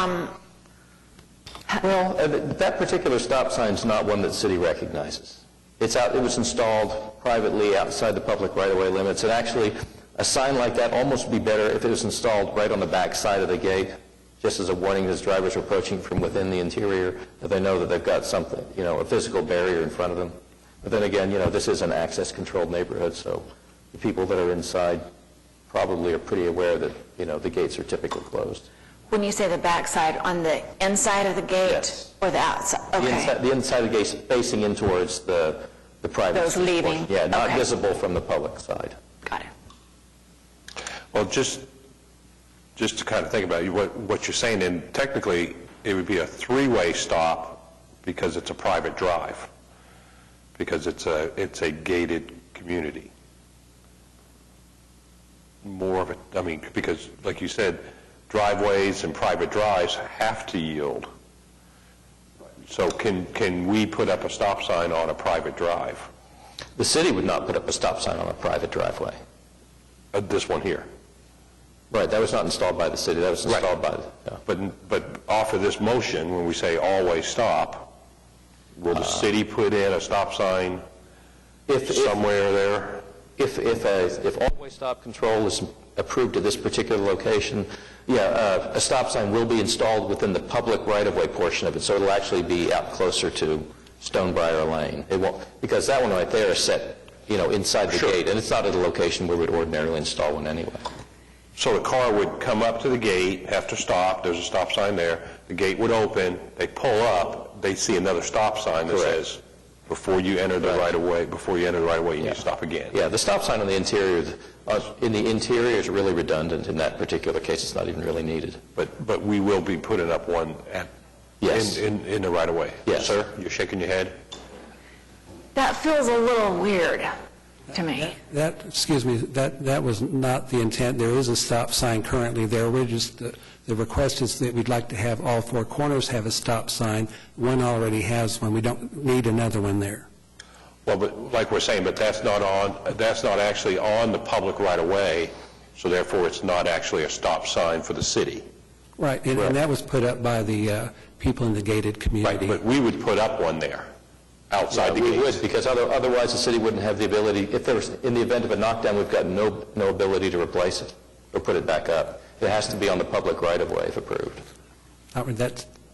Well, that particular stop sign is not one that the city recognizes. It was installed privately outside the public right-of-way limits, and actually a sign like that almost would be better if it was installed right on the back side of the gate, just as a warning as drivers are approaching from within the interior, that they know that they've got something, a physical barrier in front of them. But then again, this is an access-controlled neighborhood, so the people that are inside probably are pretty aware that, the gates are typically closed. when you say the back side, on the inside of the gate? Yes. Or the outside? Okay. The inside of the gate facing in towards the private. Those leaving? portion. Yeah, not Okay. visible from the public side. Got it. Well, just to kind of think about it, what you're saying, and technically, it would be a three-way stop because it's a private drive, because it's a gated community. More of it, because, like you said, driveways and private drives have to yield. So can we put up a stop sign on a private drive? The city would not put up a stop sign on a private driveway. This one here. Right, that was not installed by the city, that was installed by, But off of this motion, when we say always stop, will the city put in a stop sign somewhere there? If always stop control is approved at this particular location, a stop sign will be installed within the public right-of-way portion of it, so it'll actually be out closer to Stonebriar Lane. It won't, because that one right there is set, inside the gate, and it's not at a location where we'd ordinarily install one anyway. So the car would come up to the gate, have to stop, there's a stop sign there, the gate would open, they pull up, they see another stop sign that Correct. says, before you enter the right-of-way, you need to stop again. Yeah, the stop sign on the interior, is really redundant in that particular case. It's not even really needed. But we will be putting up one Yes. in the right-of-way. Yes. Sir, you're shaking your head? That feels a little weird to me. That was not the intent. There is a stop sign currently there. We're just, the request is that we'd like to have all four corners have a stop sign. One already has one. We don't need another one there. Well, but like we're saying, but that's not actually on the public right-of-way, so therefore it's not actually a stop sign for the city. Right, and that was put up by the people in the gated community. Right, but we would put up one there, outside the We gates. would, because otherwise the city wouldn't have the ability, if there was, in the event of a knockdown, we've got no ability to replace it or put it back up. It has to be on the public right-of-way if approved.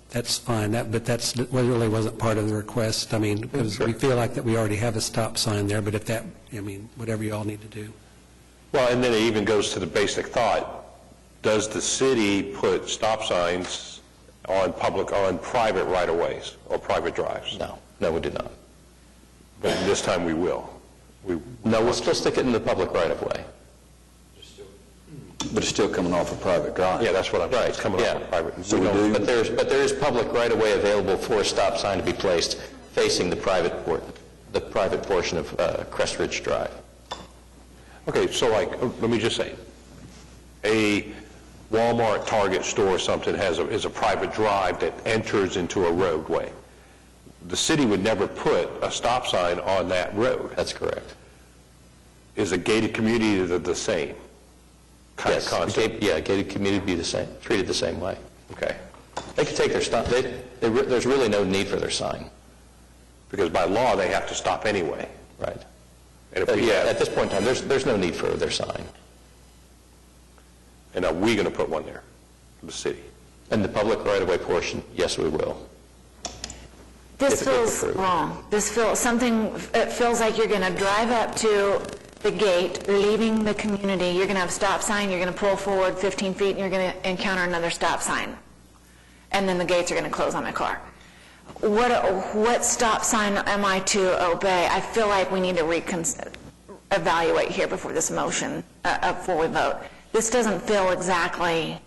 That's fine, but that really wasn't part of the request. Because we feel like that we already have a stop sign there, but if that, whatever you all need to do. Well, and then it even goes to the basic thought, does the city put stop signs on private right-of-ways or private drives? No, we do not. But this time we will. No, we'll still stick it in the public right-of-way. But it's still coming off a private drive. Yeah, that's what I'm saying. It's coming yeah. off of private. So we do- But there is public right-of-way available for a stop sign to be placed facing the private portion of Crest Ridge Drive. Okay, so like, let me just say, a Walmart, Target store or something is a private drive that enters into a roadway. The city would never put a stop sign on that road. That's correct. Is a gated community the same kind of Yes, concept? gated community would be the same, treated the same way. Okay. They could take their stop, there's really no need for their sign. Because by law, they have to stop anyway. Right. And if we At have, this point in time, there's no need for their sign. and are we going to put one there, the city? And the public right-of-way portion, yes, we will. This If feels approved. wrong. It feels like you're going to drive up to the gate, leaving the community, you're going to have a stop sign, you're going to pull forward 15 feet, and you're going to encounter another stop sign. And then the gates are going to close on my car. What stop sign am I to obey? I feel like we need to evaluate here before this motion, before we vote. This doesn't feel exactly, I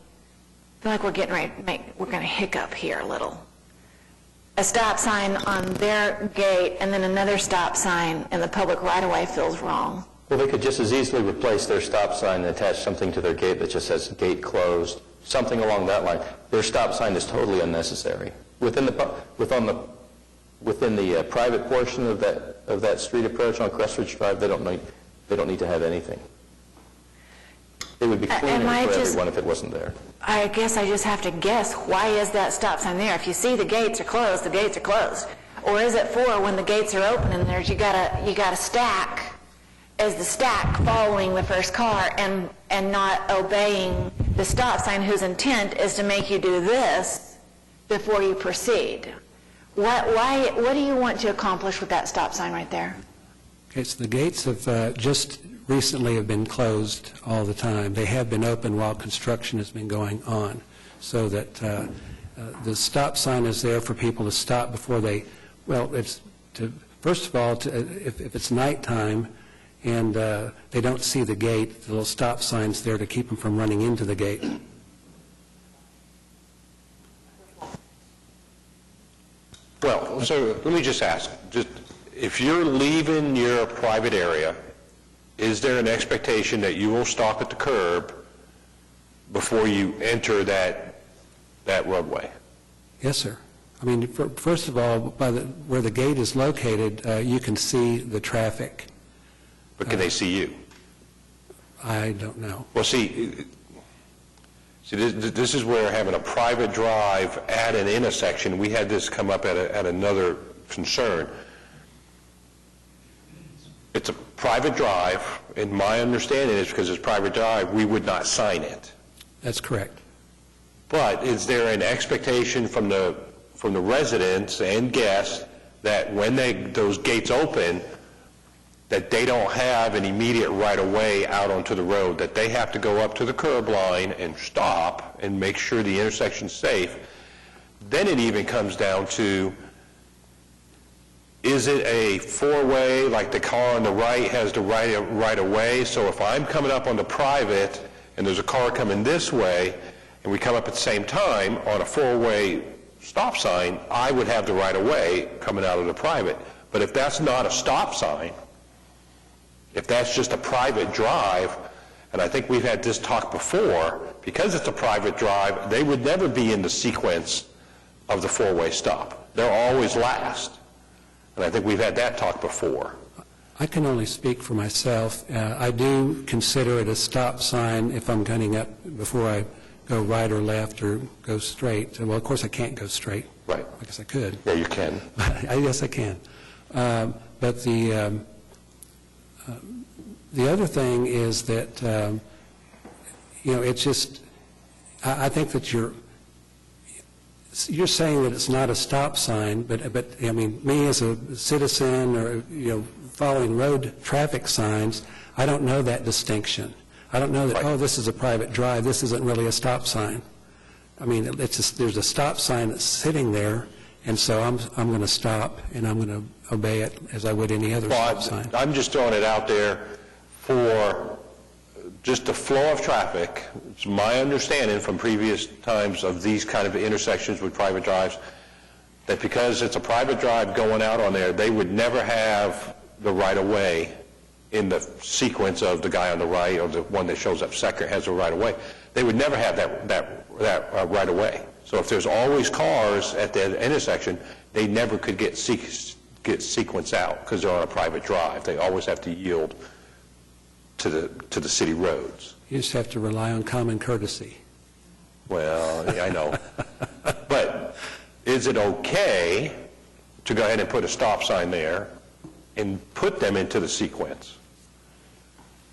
feel like we're getting ready to we're going to hiccup here a little. A stop sign on their gate and then another stop sign in the public right-of-way feels wrong. Well, they could just as easily replace their stop sign and attach something to their gate that just says "gate closed," something along that line. Their stop sign is totally unnecessary. Within the private portion of that street approach on Crest Ridge Drive, they don't need to have anything. It would be cleaner for everyone if it wasn't there. I guess I just have to guess, why is that stop sign there? If you see the gates are closed, the gates are closed. Or is it for when the gates are open and there's, you gotta stack, is the stack following the first car and not obeying the stop sign whose intent is to make you do this before you proceed? What do you want to accomplish with that stop sign right there? Okay, so the gates have just recently have been closed all the time. They have been open while construction has been going on, so that the stop sign is there for people to stop before they, well, it's to, first of all, if it's nighttime and they don't see the gate, the little stop sign's there to keep them from running into the gate. Well, so let me just ask, if you're leaving your private area, is there an expectation that you will stop at the curb before you enter that roadway? Yes, sir. I mean, first of all, where the gate is located, you can see the traffic. But can they see you? I don't know. Well, see, this is where having a private drive at an intersection, we had this come up at another concern. It's a private drive, and my understanding is because it's private drive, we would not sign it. That's correct. But is there an expectation from the residents and guests that when those gates open, that they don't have an immediate right-of-way out onto the road, that they have to go up to the curb line and stop and make sure the intersection's safe? Then it even comes down to, is it a four-way, like the car on the right has the right-of-way? So if I'm coming up on the private and there's a car coming this way, and we come up at the same time on a four-way stop sign, I would have the right-of-way coming out of the private. But if that's not a stop sign, if that's just a private drive, and I think we've had this talk before, because it's a private drive, they would never be in the sequence of the four-way stop. They're always last. And I think we've had that talk before. I can only speak for myself. I do consider it a stop sign if I'm gunning up before I go right or left or go straight. Well, of course, I can't go straight. Right. I guess I could. Yeah, you can. Yes, I can. But the other thing is that, it's just, I think that you're saying that it's not a stop sign, but I mean, me as a citizen or, following road traffic signs, I don't know that distinction. I don't know that, oh, this is a private drive, this isn't really a stop sign. I mean, there's a stop sign that's sitting there, and so I'm going to stop, and I'm going to obey it as I would any other stop sign. I'm just throwing it out there just the flow of traffic, it's my understanding from previous times of these kind of intersections with private drives, that because it's a private drive going out on there, they would never have the right-of-way in the sequence of the guy on the right or the one that shows up second has the right-of-way. They would never have that right-of-way. So if there's always cars at the intersection, they never could get sequenced out because they're on a private drive. They always have to yield to the city roads. You just have to rely on common courtesy. Well, yeah, I know. But is it okay to go ahead and put a stop sign there and put them into the sequence?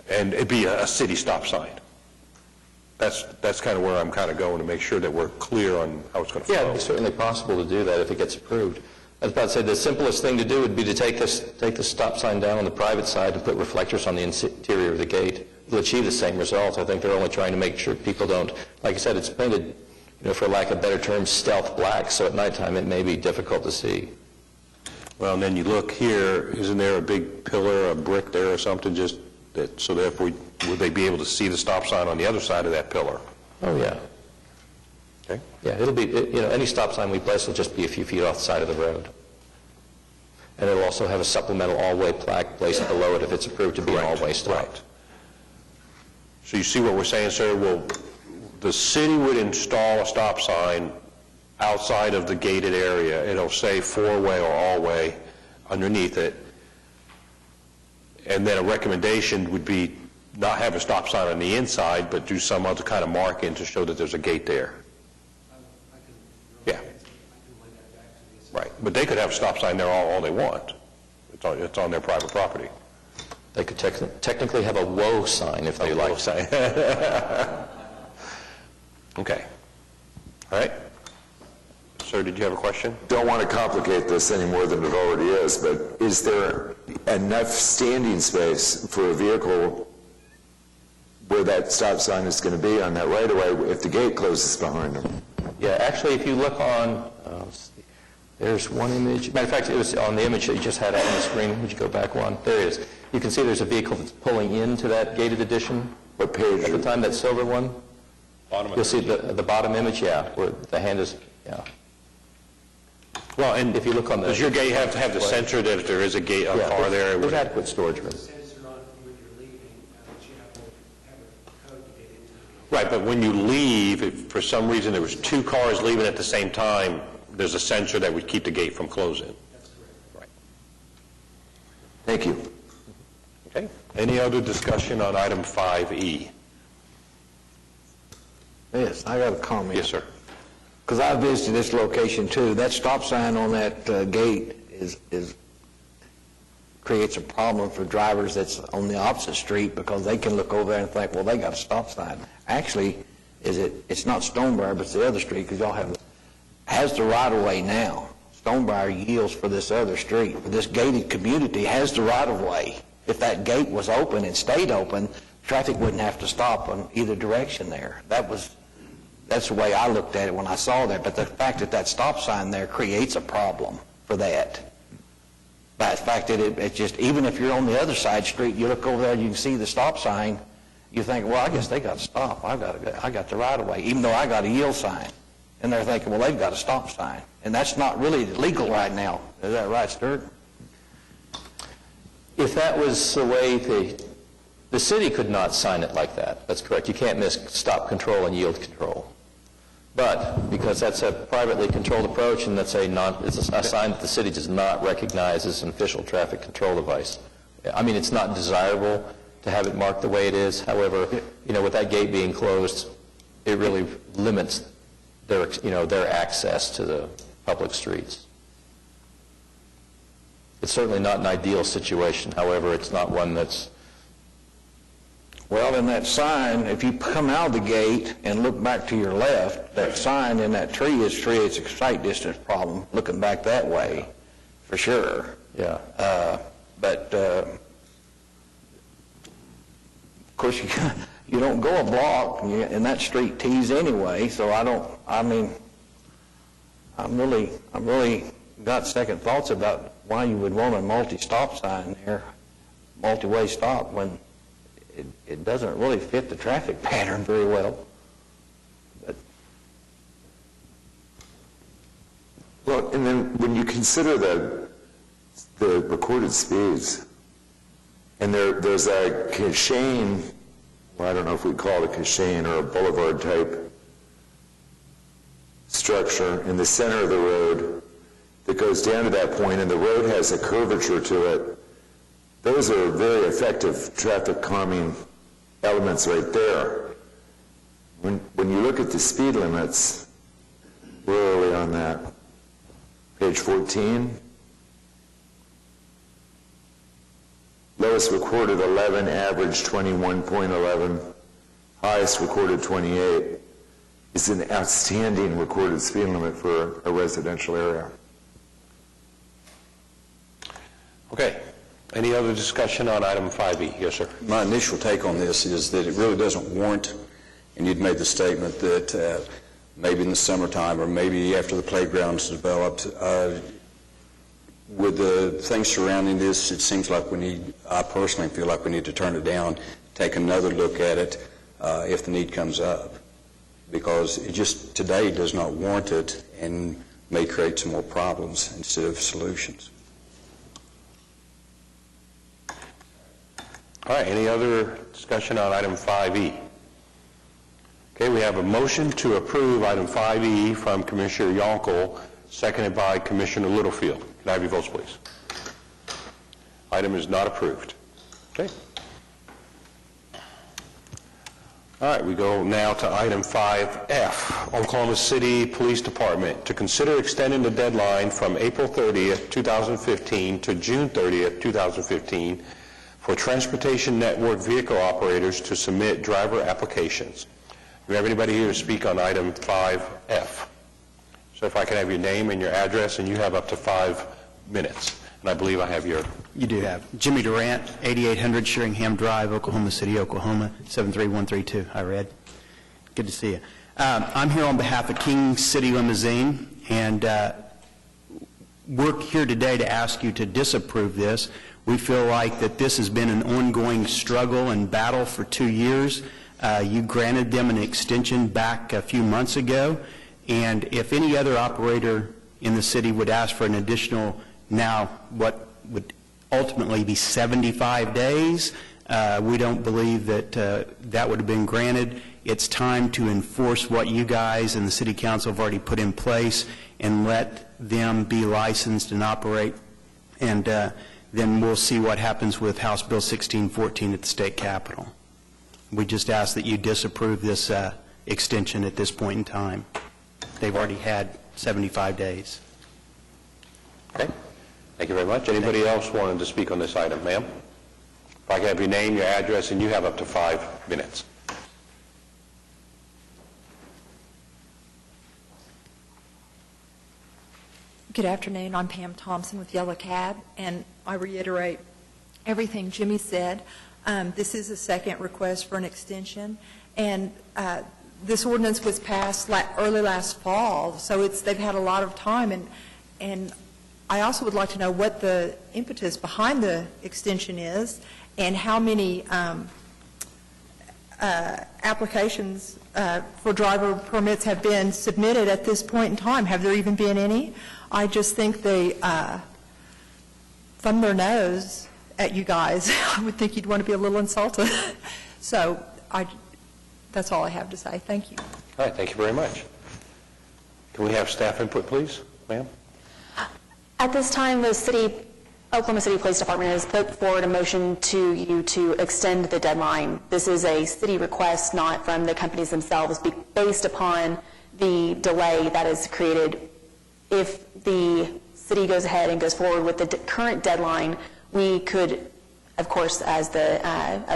And it'd be a city stop sign. That's kind of where I'm kind of going to make sure that we're clear on how it's going to Yeah, flow. it's certainly possible to do that if it gets approved. I was about to say, the simplest thing to do would be to take the stop sign down on the private side and put reflectors on the interior of the gate. It'll achieve the same result. I think they're only trying to make sure people don't, like I said, it's painted, for lack of better terms, stealth black, so at nighttime it may be difficult to see. Well, and then you look here, isn't there a big pillar, a brick there or something, just that, so therefore, would they be able to see the stop sign on the other side of that pillar? Oh, yeah. Okay. Yeah, it'll be, any stop sign we place will just be a few feet off the side of the road. And it'll also have a supplemental all-way plaque placed below it if it's approved to be an all-way stop. Right. So you see what we're saying, sir? Well, the city would install a stop sign outside of the gated area. It'll say four-way or all-way underneath it. And then a recommendation would be not have a stop sign on the inside, but do some other kind of marking to show that there's a gate there. Yeah. Right. But they could have a stop sign there all they want. It's on their private property. They could technically have a "whoa" sign if they like. Okay. All right. Sir, did you have a question? Don't want to complicate this any more than it already is, but is there enough standing space for a vehicle where that stop sign is going to be on that right-of-way if the gate closes behind them? Yeah, actually, if you look on, let's see, there's one image. Matter of fact, it was on the image that you just had up on the screen. Would you go back one? There it is. You can see there's a vehicle that's pulling into that gated addition. What page? At the time, that silver one. You'll see the bottom image, yeah, where the hand is, yeah. Well, and If you look on the... does your gate have to have the sensor that if there is a gate, a car there? it There's would- adequate storage room. Right, but when you leave, if for some reason there was two cars leaving at the same time, there's a sensor that would keep the gate from closing. That's correct. Right. Thank you. Okay. Any other discussion on item 5E? Yes, I got a comment. Yes, sir. Because I visited this location too. That stop sign on that gate creates a problem for drivers that's on the opposite street because they can look over there and think, well, they got a stop sign. Actually, it's not Stonebriar, but it's the other street because y'all has the right-of-way now. Stonebriar yields for this other street. But this gated community has the right-of-way. If that gate was open and stayed open, traffic wouldn't have to stop on either direction there. That's the way I looked at it when I saw that. But the fact that that stop sign there creates a problem for that. But the fact that it just, even if you're on the other side street, you look over there and you can see the stop sign, you think, well, I guess they got to stop. I got the right of way, even though I got a yield sign. And they're thinking, well, they've got a stop sign. And that's not really legal right now. Is that right, Stuart? If that was the way the city could not sign it like that. That's correct. You can't miss stop control and yield control. But because that's a privately controlled approach and it's a sign that the city does not recognize as an official traffic control device. I mean, it's not desirable to have it marked the way it is. However, with that gate being closed, it really limits their access to the public streets. It's certainly not an ideal situation. However, it's not one that's... Well, in that sign, if you come out of the gate and look back to your left, that sign in that tree creates a sight distance problem, looking back that way, for sure. Yeah. But, of course, you don't go a block in that street tees anyway, so I'm really got second thoughts about why you would want a multi-stop sign there, multi-way stop, when it doesn't really fit the traffic pattern very well. But Well, and then when you consider the recorded speeds, and there's a chicane, well, I don't know if we call it a chicane or a boulevard type structure in the center of the road that goes down to that point, and the road has a curvature to it. Those are very effective traffic calming elements right there. When you look at the speed limits, where are we on that? Page 14. Lowest recorded 11, average 21.11, highest recorded 28. It's an outstanding recorded speed limit for a residential area. Okay. Any other discussion on item 5E? Yes, sir. My initial take on this is that it really doesn't warrant, and you'd made the statement that maybe in the summertime or maybe after the playground's developed, with the things surrounding this, it seems like I personally feel like we need to turn it down, take another look at it if the need comes up, because it just today does not warrant it and may create some more problems instead of solutions. All right, any other discussion on item 5E? Okay, we have a motion to approve item 5E from Commissioner Yonkel, seconded by Commissioner Littlefield. Can I have your votes, please? Item is not approved. Okay. All right, we go now to item 5F, Oklahoma City Police Department, to consider extending the deadline from April 30th, 2015 to June 30th, 2015 for Transportation Network vehicle operators to submit driver applications. Do we have anybody here to speak on item 5F? So if I can have your name and your address, and you have up to 5 minutes. And I believe I have your... You do have. Jimmy Durant, 8800 Sheringham Drive, Oklahoma City, Oklahoma, 73132. Hi, Red. Good to see you. I'm here on behalf of King City Limousine, and we're here today to ask you to disapprove this. We feel like that this has been an ongoing struggle and battle for 2 years. You granted them an extension back a few months ago, and if any other operator in the city would ask for an additional, now what would ultimately be 75 days, we don't believe that that would have been granted. It's time to enforce what you guys and the City Council have already put in place and let them be licensed and operate, and then we'll see what happens with House Bill 1614 at the state capitol. We just ask that you disapprove this extension at this point in time. They've already had 75 days. Okay. Thank you very much. Anybody else wanted to speak on this item? Ma'am? If I can have your name, your address, and you have up to 5 minutes. Good afternoon. I'm Pam Thompson with Yellow Cab, and I reiterate everything Jimmy said. This is a second request for an extension, and this ordinance was passed early last fall, so they've had a lot of time, and I also would like to know what the impetus behind the extension is and how many applications for driver permits have been submitted at this point in time. Have there even been any? I just think they thumb their nose at you guys. I would think you'd want to be a little insulted. So that's all I have to say. Thank you. All right, thank you very much. Can we have staff input, please, ma'am? At this time, the Oklahoma City Police Department has put forward a motion to you to extend the deadline. This is a city request, not from the companies themselves, based upon the delay that is created. If the city goes ahead and goes forward with the current deadline, we could, of course, as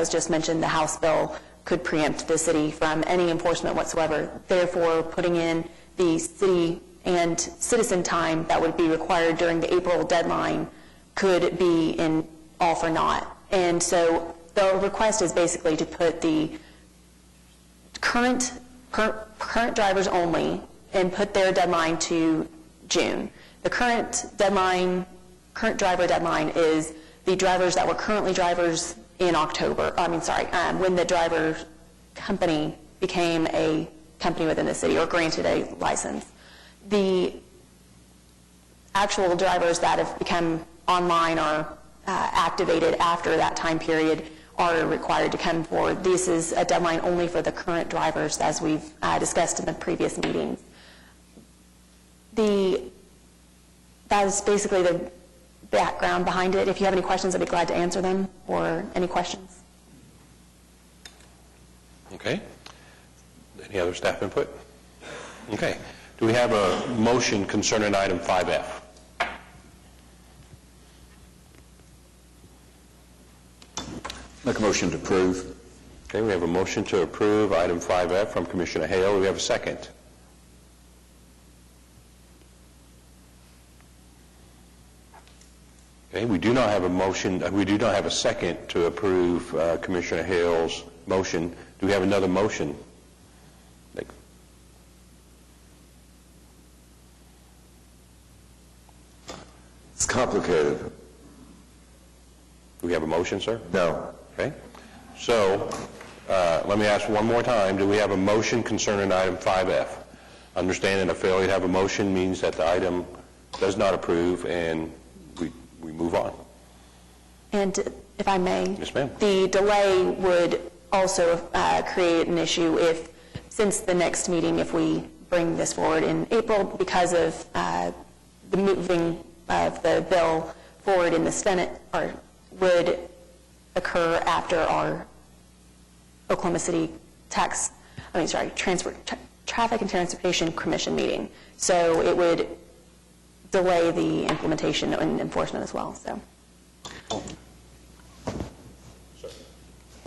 just mentioned, the House bill could preempt the city from any enforcement whatsoever. Therefore, putting in the city and citizen time that would be required during the April deadline could be in all for naught. And so the request is basically to put the current drivers only and put their deadline to June. The current driver deadline is the drivers that were currently drivers in October, when the driver company became a company within the city or granted a license. The actual drivers that have become online or activated after that time period are required to come forward. This is a deadline only for the current drivers, as we've discussed in the previous meetings. That is basically the background behind it. If you have any questions, I'd be glad to answer them, or any questions. Okay. Any other staff input? Okay. Do we have a motion concerning item 5F? Make a motion to approve. Okay, we have a motion to approve item 5F from Commissioner Hale. Do we have a second? Okay, we do not have a motion, we do not have a second to approve Commissioner Hale's motion. Do we have another motion? It's complicated. Do we have a motion, sir? No. Okay. So, let me ask one more time. Do we have a motion concerning item 5F? Understanding a failure to have a motion means that the item does not approve, and we move on. And if I may, Yes, ma'am. the delay would also create an issue if, since the next meeting, if we bring this forward in April, because of the moving of the bill forward in the Senate, or would occur after our Oklahoma City Traffic and Transportation Commission meeting. So it would delay the implementation and enforcement as well. So.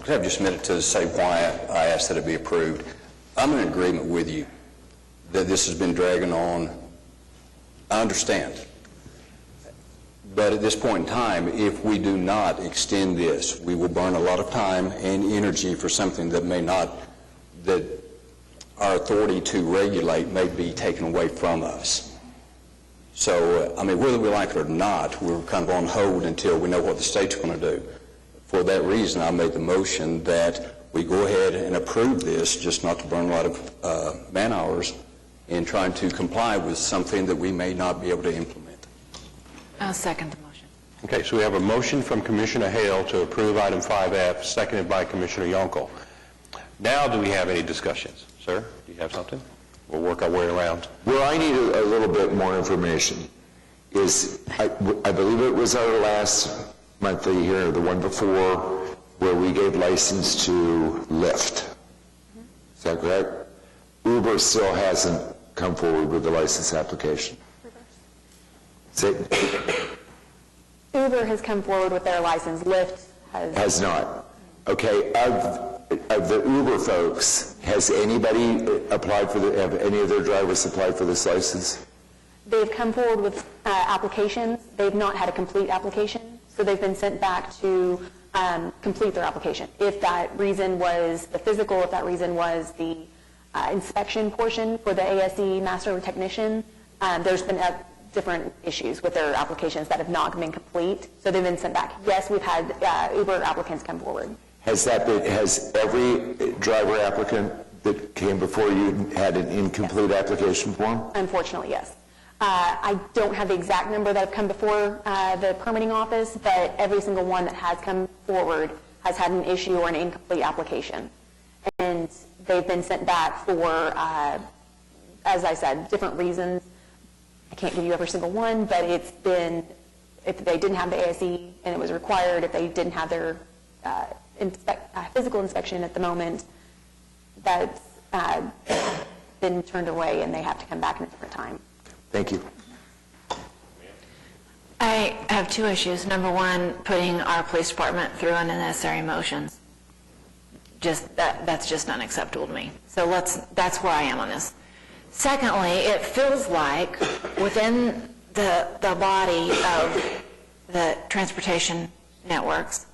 Could I have just a minute to say why I asked that it be approved? I'm in agreement with you that this has been dragging on. I understand. But at this point in time, if we do not extend this, we will burn a lot of time and energy for something that may not, that our authority to regulate may be taken away from us. So, whether we like it or not, we're kind of on hold until we know what the state's going to do. For that reason, I made the motion that we go ahead and approve this, just not to burn a lot of man hours in trying to comply with something that we may not be able to implement. I'll second the motion. Okay, so we have a motion from Commissioner Hale to approve item 5F, seconded by Commissioner Yonkel. Now, do we have any discussions? Sir, do you have something? We'll work our way around. Where I need a little bit more information is, I believe it was our last monthly here, the one before, where we gave license to Lyft. Is that correct? Uber still hasn't come forward with the license application. Uber has come forward with their license. Lyft has not. Okay, of the Uber folks, has anybody applied for have any of their drivers applied for this license? They've come forward with applications. They've not had a complete application, so they've been sent back to complete their application. If that reason was the physical, if that reason was the inspection portion for the ASE Master Technician, there's been different issues with their applications that have not been complete, so they've been sent back. Yes, we've had Uber applicants come forward. Has every driver applicant that came before you had an incomplete application form? Unfortunately, yes. I don't have the exact number that have come before the permitting office, but every single one that has come forward has had an issue or an incomplete application. And they've been sent back for, as I said, different reasons. I can't give you every single one, but it's been, if they didn't have the ASE and it was required, if they didn't have their physical inspection at the moment, that's been turned away and they have to come back in a different time. Thank you. I have two issues. Number one, putting our police department through unnecessary motions. That's just unacceptable to me. So that's where I am on this. Secondly, it feels like within the body of the transportation networks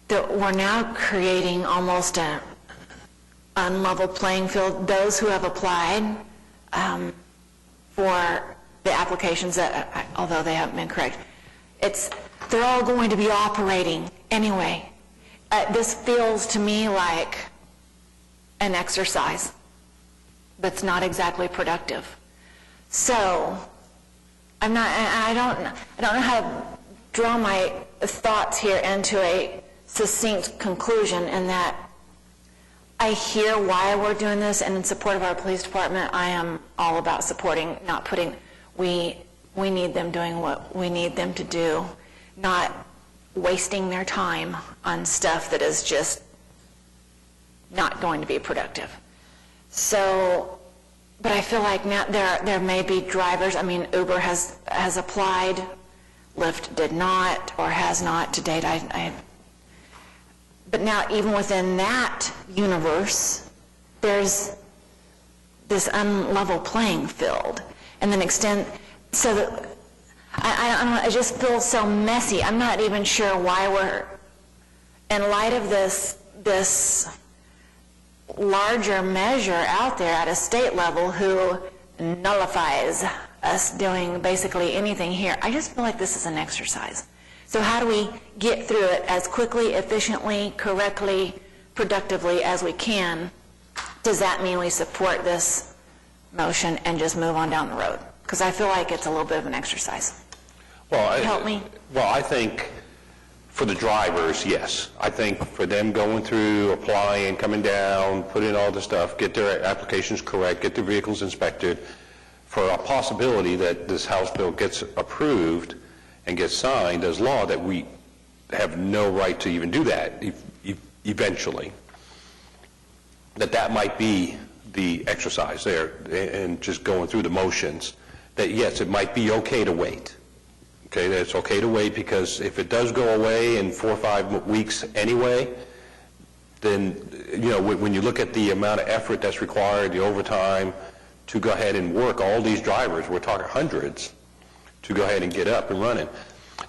that we're now creating almost an unlevel playing field. Those who have applied for the applications, that, although they haven't been correct, they're all going to be operating Anyway, this feels to me like an exercise that's not exactly productive. So, I don't know how to draw my thoughts here into a succinct conclusion, in that I hear why we're doing this, and in support of our police department, I am all about supporting, not putting, we need them doing what we need them to do, not wasting their time on stuff that is just not going to be productive. So, but I feel like now there may be drivers, I mean, Uber has applied, Lyft did not, or has not to date. But now, even within that universe, there's this unlevel playing field. And then so that, I don't know, it just feels so messy. I'm not even sure why we're, in light of this larger measure out there at a state level who nullifies us doing basically anything here. I just feel like this is an exercise. So how do we get through it as quickly, efficiently, correctly, productively as we can? Does that mean we support this motion and just move on down the road? Because I feel like it's a little bit of an exercise. Well, Help me. Well, I think for the drivers, yes. I think for them going through, applying, coming down, putting in all the stuff, get their applications correct, get their vehicles inspected, for a possibility that this House bill gets approved and gets signed as law, that we have no right to even do that eventually, that might be the exercise there, and just going through the motions, that yes, it might be okay to wait. Okay, that it's okay to wait, because if it does go away in 4 or 5 weeks anyway, then, you know, when you look at the amount of effort that's required, the overtime, to go ahead and work all these drivers, we're talking hundreds, to go ahead and get up and running.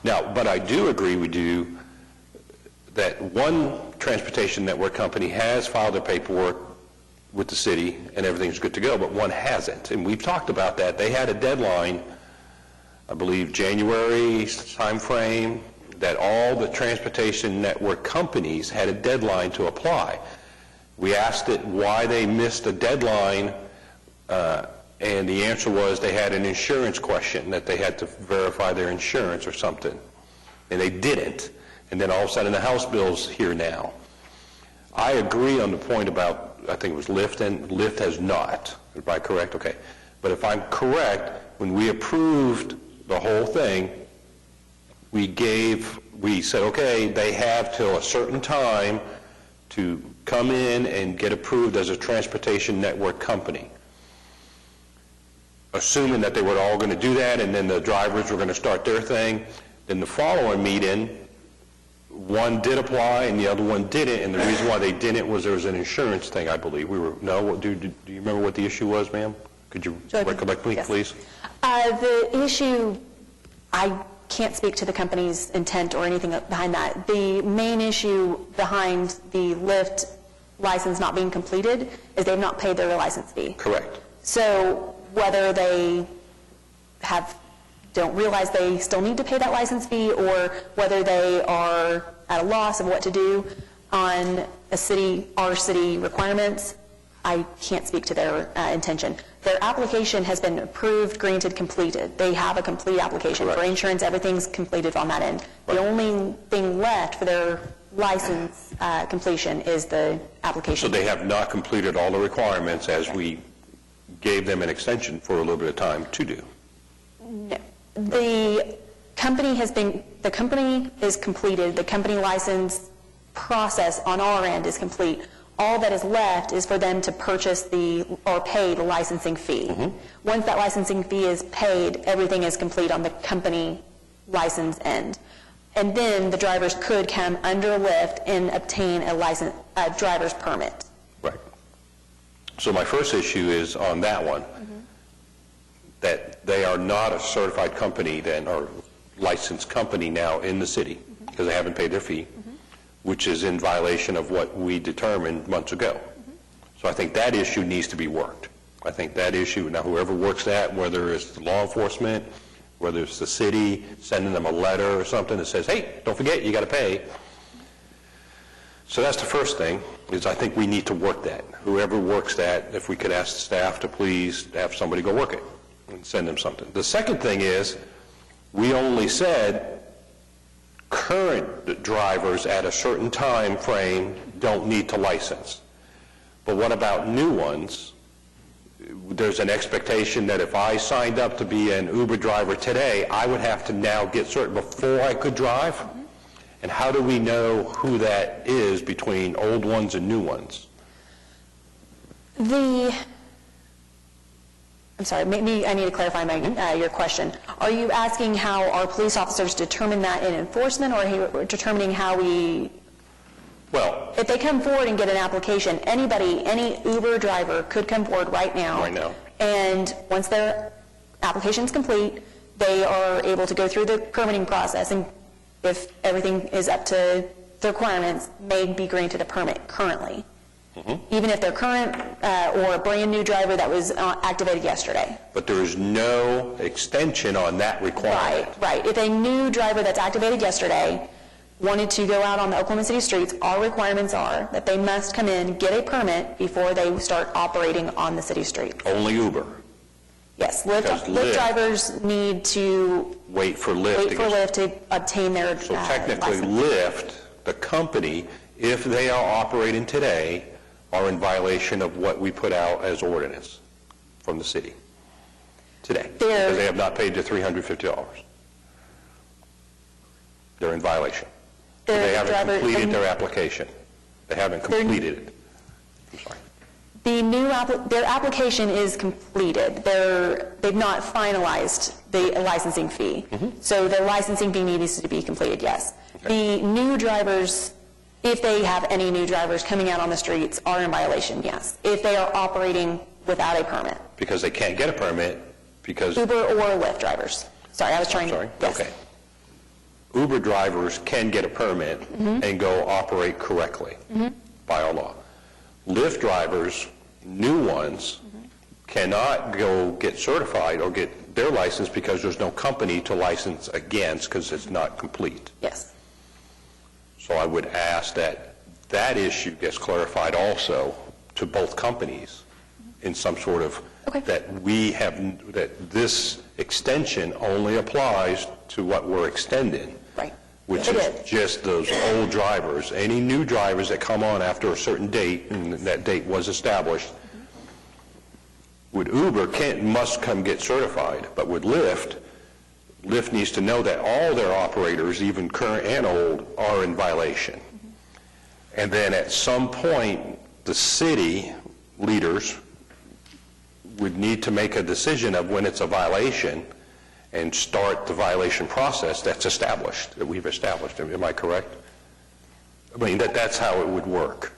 Now, but I do agree with you that one transportation network company has filed their paperwork with the city and everything's good to go, but one hasn't. And we've talked about that. They had a deadline, I believe January timeframe, that all the transportation network companies had a deadline to apply. We asked it why they missed the deadline, and the answer was they had an insurance question, that they had to verify their insurance or something, and they didn't. And then all of a sudden the House bill's here now. I agree on the point about, I think it was Lyft, and Lyft has not. Am I correct? Okay. But if I'm correct, when we approved the whole thing, we said, okay, they have till a certain time to come in and get approved as a transportation network company. Assuming that they were all going to do that, and then the drivers were going to start their thing. Then the following meeting, one did apply and the other one didn't, and the reason why they didn't was there was an insurance thing, I believe. Do you remember what the issue was, ma'am? Could you recollect me, Yes. please? The issue, I can't speak to the company's intent or anything behind that. The main issue behind the Lyft license not being completed is they've not paid their license fee. Correct. So whether they don't realize they still need to pay that license fee, or whether they are at a loss of what to do on our city requirements, I can't speak to their intention. Their application has been approved, granted, completed. They have a complete application. Correct. For insurance, everything's completed on that end. Right. The only thing left for their license completion is the application. So they have not completed all the requirements as we gave them an extension for a little bit of time to do. No. The company is completed. The company license process on our end is complete. All that is left is for them to purchase or pay the licensing fee. Mm-hmm. Once that licensing fee is paid, everything is complete on the company license end. And then the drivers could come under Lyft and obtain a driver's permit. Right. So my first issue is on that one, that they are not a certified company then, or licensed company now in the city, because they haven't paid their fee, which is in violation of what we determined months ago. So I think that issue needs to be worked. I think that issue, now whoever works that, whether it's the law enforcement, whether it's the city, sending them a letter or something that says, hey, don't forget, you got to pay. So that's the first thing, is I think we need to work that. Whoever works that, if we could ask the staff to please have somebody go work it and send them something. The second thing is, we only said current drivers at a certain time frame don't need to license. But what about new ones? There's an expectation that if I signed up to be an Uber driver today, I would have to now get certain before I could drive? And how do we know who that is between old ones and new ones? I'm sorry, maybe I need to clarify your question. Are you asking how our police officers determine that in enforcement, or are you determining how we... Well... If they come forward and get an application, any Uber driver could come forward right now. Right now. And once their application's complete, they are able to go through the permitting process, and if everything is up to the requirements, may be granted a permit currently. Even if they're current or a brand-new driver that was activated yesterday. But there is no extension on that requirement. Right. If a new driver that's activated yesterday wanted to go out on the Oklahoma City streets, our requirements are that they must come in, get a permit before they start operating on the city streets. Only Uber. Yes, Lyft drivers need to wait for Lyft to obtain their So technically, license. Lyft, the company, if they are operating today, are in violation of what we put out as ordinance from the city today. Because they have not paid their $350. They're in violation. They haven't completed their application. They haven't completed it. I'm sorry. Their application is completed. They've not finalized the licensing fee. So their licensing fee needs to be completed, yes. The new drivers, if they have any new drivers coming out on the streets, are in violation, yes. If they are operating without a permit. Because they can't get a permit because... Uber or Lyft drivers. Sorry, I was trying to... Yes. Okay. Uber drivers can get a permit and go operate correctly by our law. Lyft drivers, new ones, cannot go get certified or get their license because there's no company to license against because it's not complete. Yes. So I would ask that that issue gets clarified also to both companies in some sort of, that this extension only applies to what we're extending. Right. Which is just those old drivers. Any new drivers that come on after a certain date, and that date was established, with Uber must come get certified, but with Lyft needs to know that all their operators, even current and old, are in violation. And then at some point, the city leaders would need to make a decision of when it's a violation and start the violation process that's established, that we've established. Am I correct? I mean, that's how it would work.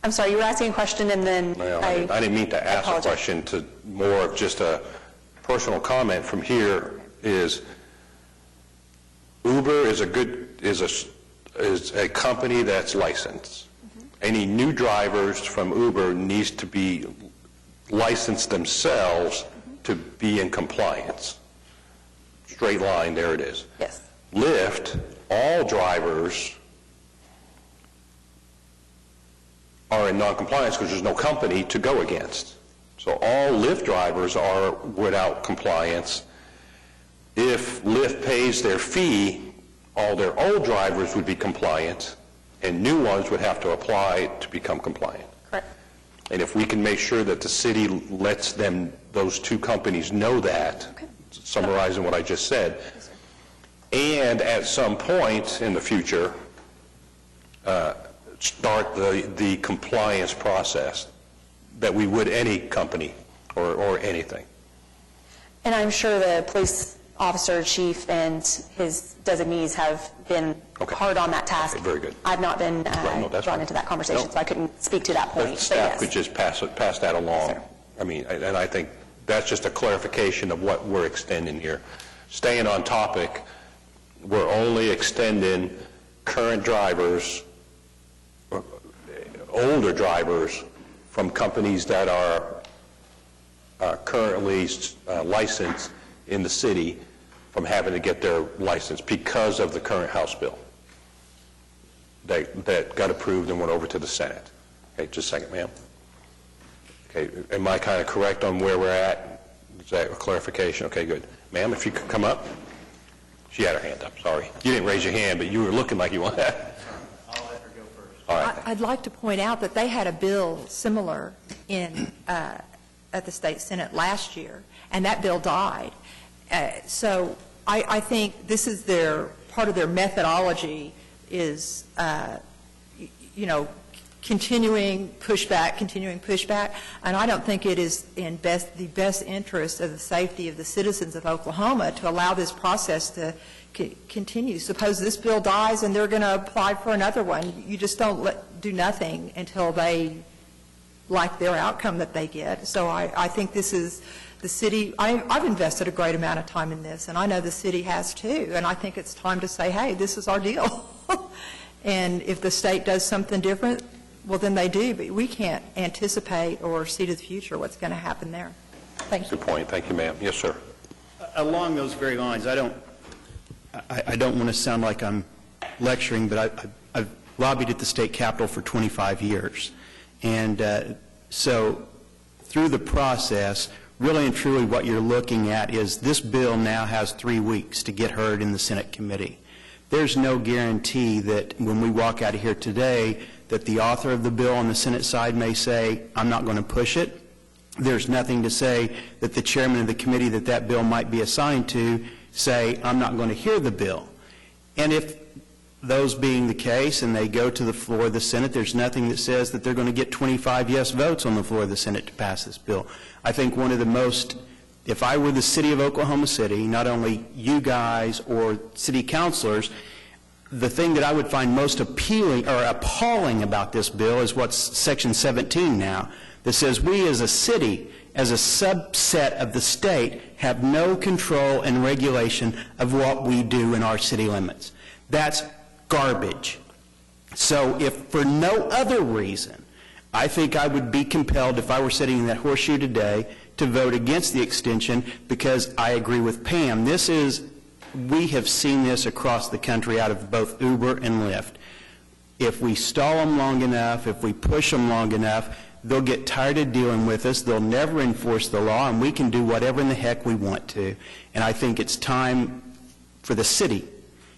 I'm sorry, you were asking a question and then I didn't mean to ask a question, to more of just a personal comment from here is Uber is a company that's licensed. Any new drivers from Uber needs to be licensed themselves to be in compliance. Straight line, there it is. Yes. Lyft, all drivers are in non-compliance because there's no company to go against. So all Lyft drivers are without compliance. If Lyft pays their fee, all their old drivers would be compliant, and new ones would have to apply to become compliant. Correct. And if we can make sure that the city lets them, those two companies know that, summarizing what I just said, and at some point in the future, start the compliance process that we would any company or anything. And I'm sure the police officer, chief, and his designees have been hard on that task. Very good. I've not been drawn into that conversation, so I couldn't speak to that point. The staff could just pass that along. Yes, I mean, and I think that's just a clarification of what we're extending here. Staying on topic, we're only extending current drivers, older drivers, from companies that are currently licensed in the city from having to get their license because of the current House bill. that got approved and went over to the Senate. Okay, just a second, ma'am. Okay, am I kind of correct on where we're at? Is that a clarification? Okay, good. Ma'am, if you could come up. She had her hand up, sorry. You didn't raise your hand, but you were looking like you wanted that. I'll let her go first. All right. I'd like to point out that they had a bill similar in, at the state Senate last year, and that bill died. So I think this is part of their methodology is, continuing pushback, and I don't think it is in the best interest of the safety of the citizens of Oklahoma to allow this process to continue. Suppose this bill dies and they're going to apply for another one. You just don't do nothing until they like their outcome that they get. So I think this is the city. I've invested a great amount of time in this, and I know the city has too, and I think it's time to say, hey, this is our deal. And if the state does something different, well, then they do, but we can't anticipate or see to the future what's going to happen there. Thank you. Good point. Thank you, ma'am. Yes, sir. Along those very lines, I don't want to sound like I'm lecturing, but I've lobbied at the state capitol for 25 years. And so through the process, really and truly what you're looking at is this bill now has 3 weeks to get heard in the Senate committee. There's no guarantee that when we walk out of here today that the author of the bill on the Senate side may say, I'm not going to push it. There's nothing to say that the chairman of the committee that bill might be assigned to say, I'm not going to hear the bill. And if those being the case and they go to the floor of the Senate, there's nothing that says that they're going to get 25 yes votes on the floor of the Senate to pass this bill. I think one of the most, if I were the city of Oklahoma City, not only you guys or city councilors, the thing that I would find most appealing or appalling about this bill is what's Section 17 now, that says we as a city, as a subset of the state, have no control and regulation of what we do in our city limits. That's garbage. So if for no other reason, I think I would be compelled, if I were sitting in that horseshoe today, to vote against the extension because I agree with Pam. We have seen this across the country out of both Uber and Lyft. If we stall them long enough, if we push them long enough, they'll get tired of dealing with us. They'll never enforce the law, and we can do whatever in the heck we want to. And I think it's time for the city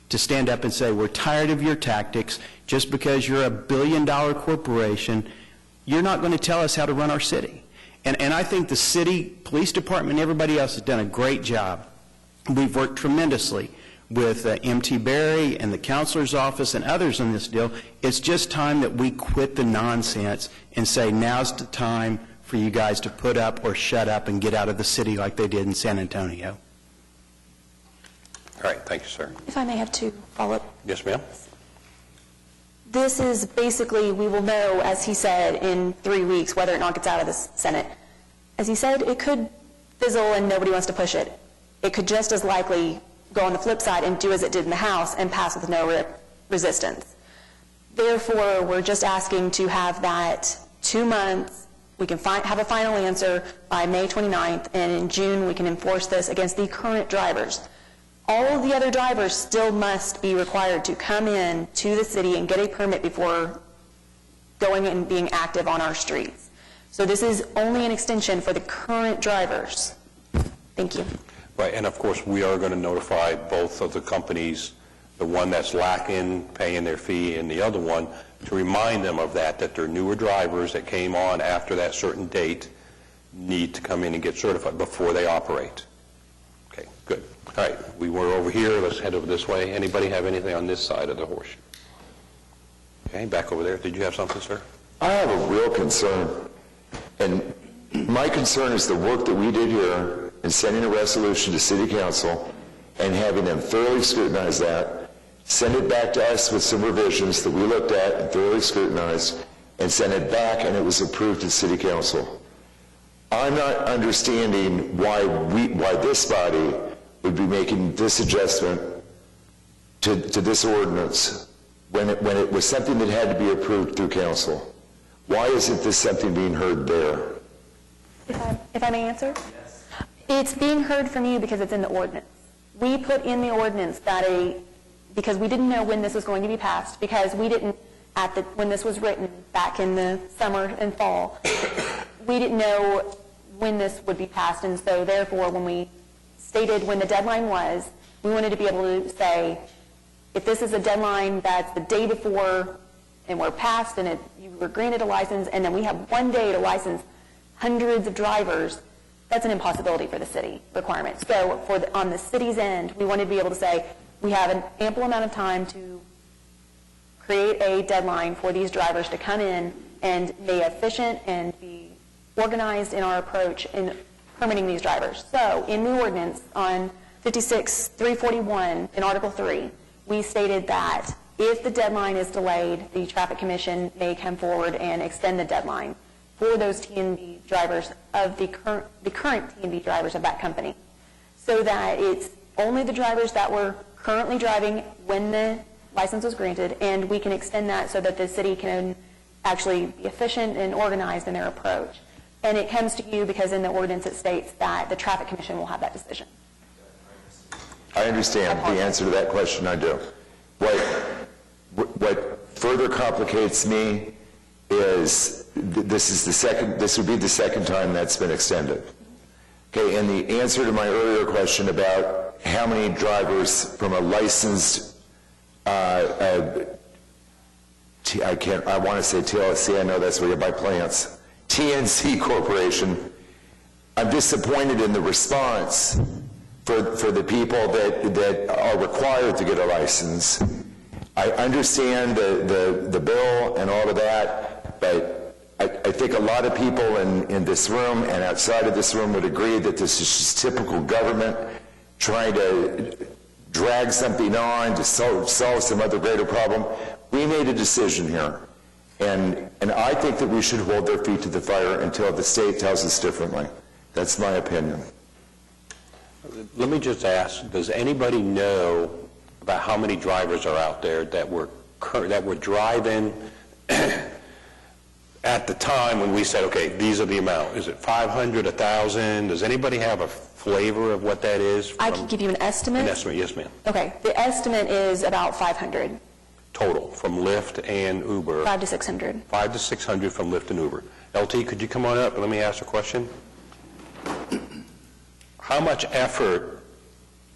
to stand up and say, we're tired of your tactics. Just because you're a billion-dollar corporation, you're not going to tell us how to run our city. And I think the city, police department, everybody else has done a great job. We've worked tremendously with M.T. Berry and the counselor's office and others on this deal. It's just time that we quit the nonsense and say, now's the time for you guys to put up or shut up and get out of the city like they did in San Antonio. All right. Thank you, sir. If I may have to follow up. Yes, ma'am. This is basically, we will know, as he said, in 3 weeks whether or not it gets out of the Senate. As he said, it could fizzle and nobody wants to push it. It could just as likely go on the flip side and do as it did in the House and pass with no resistance. Therefore, we're just asking to have that 2 months. We can have a final answer by May 29th, and in June we can enforce this against the current drivers. All of the other drivers still must be required to come in to the city and get a permit before going and being active on our streets. So this is only an extension for the current drivers. Thank you. Right, and of course, we are going to notify both of the companies, the one that's lacking, paying their fee, and the other one, to remind them of that they're newer drivers that came on after that certain date need to come in and get certified before they operate. Okay, good. All right, we were over here. Let's head over this way. Anybody have anything on this side of the horseshoe? Okay, back over there. Did you have something, sir? I have a real concern, and my concern is the work that we did here in sending a resolution to City Council and having them thoroughly scrutinize that, send it back to us with some revisions that we looked at and thoroughly scrutinized, and send it back and it was approved at City Council. I'm not understanding why this body would be making this adjustment to this ordinance when it was something that had to be approved through council. Why isn't this something being heard there? If I may answer? Yes. It's being heard from you because it's in the ordinance. We put in the ordinance that because we didn't know when this was going to be passed, because we didn't, when this was written back in the summer and fall, we didn't know when this would be passed, and so therefore, when we stated when the deadline was, we wanted to be able to say, if this is a deadline that's the day before, and we're passed, and you were granted a license, and then we have 1 day to license hundreds of drivers, that's an impossibility for the city requirement. So on the city's end, we wanted to be able to say, we have an ample amount of time to create a deadline for these drivers to come in and be efficient and be organized in our approach in permitting these drivers. So in the ordinance on 56-341 in Article 3, we stated that if the deadline is delayed, the Traffic Commission may come forward and extend the deadline for those TNB drivers of the current TNB drivers of that company, so that it's only the drivers that were currently driving when the license was granted, and we can extend that so that the city can actually be efficient and organized in their approach. And it comes to you because in the ordinance it states that the Traffic Commission will have that decision. I understand the answer to that question. I do. What further complicates me is this would be the second time that's been extended. Okay, and the answer to my earlier question about how many drivers from a licensed, I want to say TLC, I know that's where you buy plants, TNC Corporation, I'm disappointed in the response for the people that are required to get a license. I understand the bill and all of that, but I think a lot of people in this room and outside of this room would agree that this is just typical government trying to drag something on to solve some other greater problem. We made a decision here, and I think that we should hold their feet to the fire until the state tells us differently. That's my opinion. Let me just ask, does anybody know about how many drivers are out there that were driving at the time when we said, okay, these are the amount? Is it 500, 1,000? Does anybody have a flavor of what that is? I can give you an estimate. An estimate, yes, ma'am. Okay, the estimate is about 500. Total, from Lyft and Uber? 500 to 600. 500 to 600 from Lyft and Uber. LT, could you come on up and let me ask a question? How much effort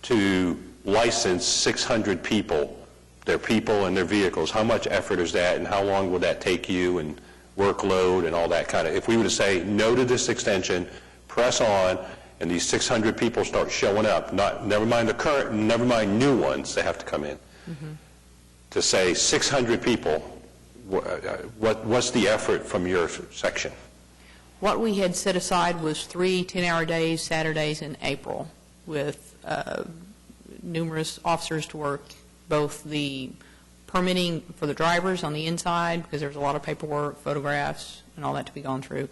to license 600 people, their people and their vehicles, how much effort is that, and how long would that take you, and workload and all that kind of? If we were to say no to this extension, press on, and these 600 people start showing up, never mind the current, never mind new ones that have to come in, to say 600 people, what's the effort from your section? What we had set aside was 3 10-hour days, Saturdays in April, with numerous officers to work, both the permitting for the drivers on the inside, because there's a lot of paperwork, photographs, and all that to be gone through.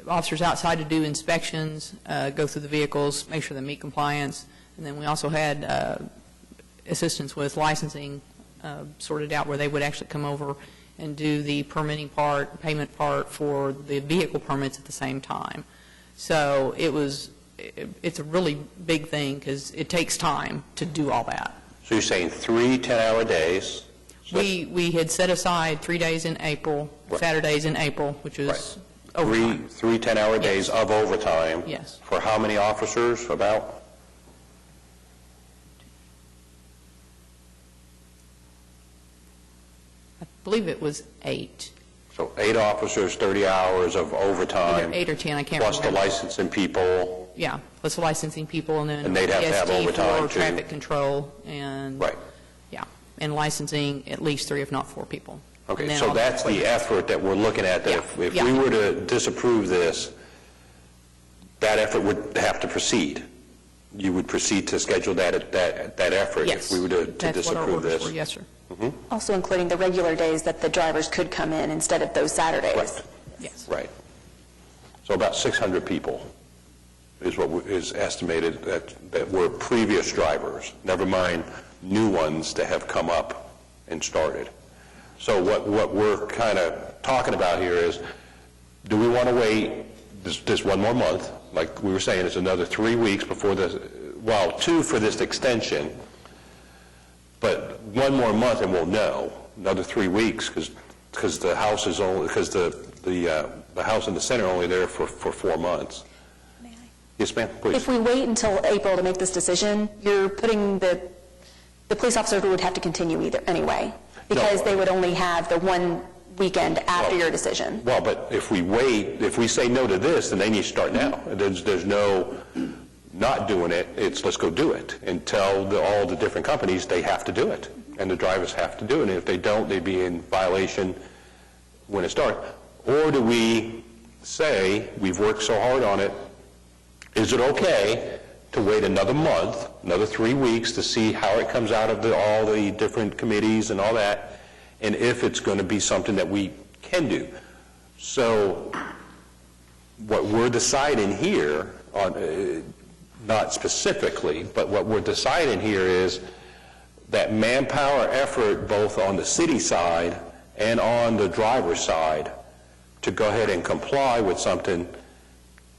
Officers outside to do inspections, go through the vehicles, make sure they meet compliance, and then we also had assistance with licensing sorted out where they would actually come over and do the permitting part, payment part for the vehicle permits at the same time. So it's a really big thing because it takes time to do all that. So you're saying 3 10-hour days? So we had set aside 3 days in April, right. Saturdays in April, which is right. overtime. 3 10-hour days of overtime? Yes. For how many officers, about? I believe it was 8. So 8 officers, 30 hours of overtime. Either 8 or 10, I can't plus remember. Plus the licensing people. Yeah, plus the licensing people, and then And they'd have to have PST overtime, for too. traffic control, and Right. yeah, and licensing at least 3, if not 4 people. And Okay, then so all that's the effort that we're looking at, that if yeah. we were to disapprove this, that effort would have to proceed. You would proceed to schedule that effort Yes, if we were to that's what our disapprove orders this? were, yes, sir. Also including the regular days that the drivers could come in instead of those Saturdays. Right. Yes. Right. So about 600 people is what is estimated that were previous drivers, never mind new ones that have come up and started. So what we're kind of talking about here is, do we want to wait this one more month? Like we were saying, it's another 3 weeks before 2 for this extension. But one more month and we'll know, another 3 weeks, because the house is only, because the house in the center only there for 4 months. May I? Yes, ma'am, please. If we wait until April to make this decision, you're putting the police officer would have to continue either anyway, because they would only have the one weekend after your decision. Well, but if we wait, if we say no to this, then they need to start now. There's no not doing it, it's let's go do it, and tell all the different companies they have to do it, and the drivers have to do it, and if they don't, they'd be in violation when it starts. Or do we say, we've worked so hard on it, is it okay to wait another month, another 3 weeks to see how it comes out of all the different committees and all that, and if it's going to be something that we can do? So what we're deciding here, not specifically, but what we're deciding here is that manpower effort both on the city side and on the driver's side to go ahead and comply with something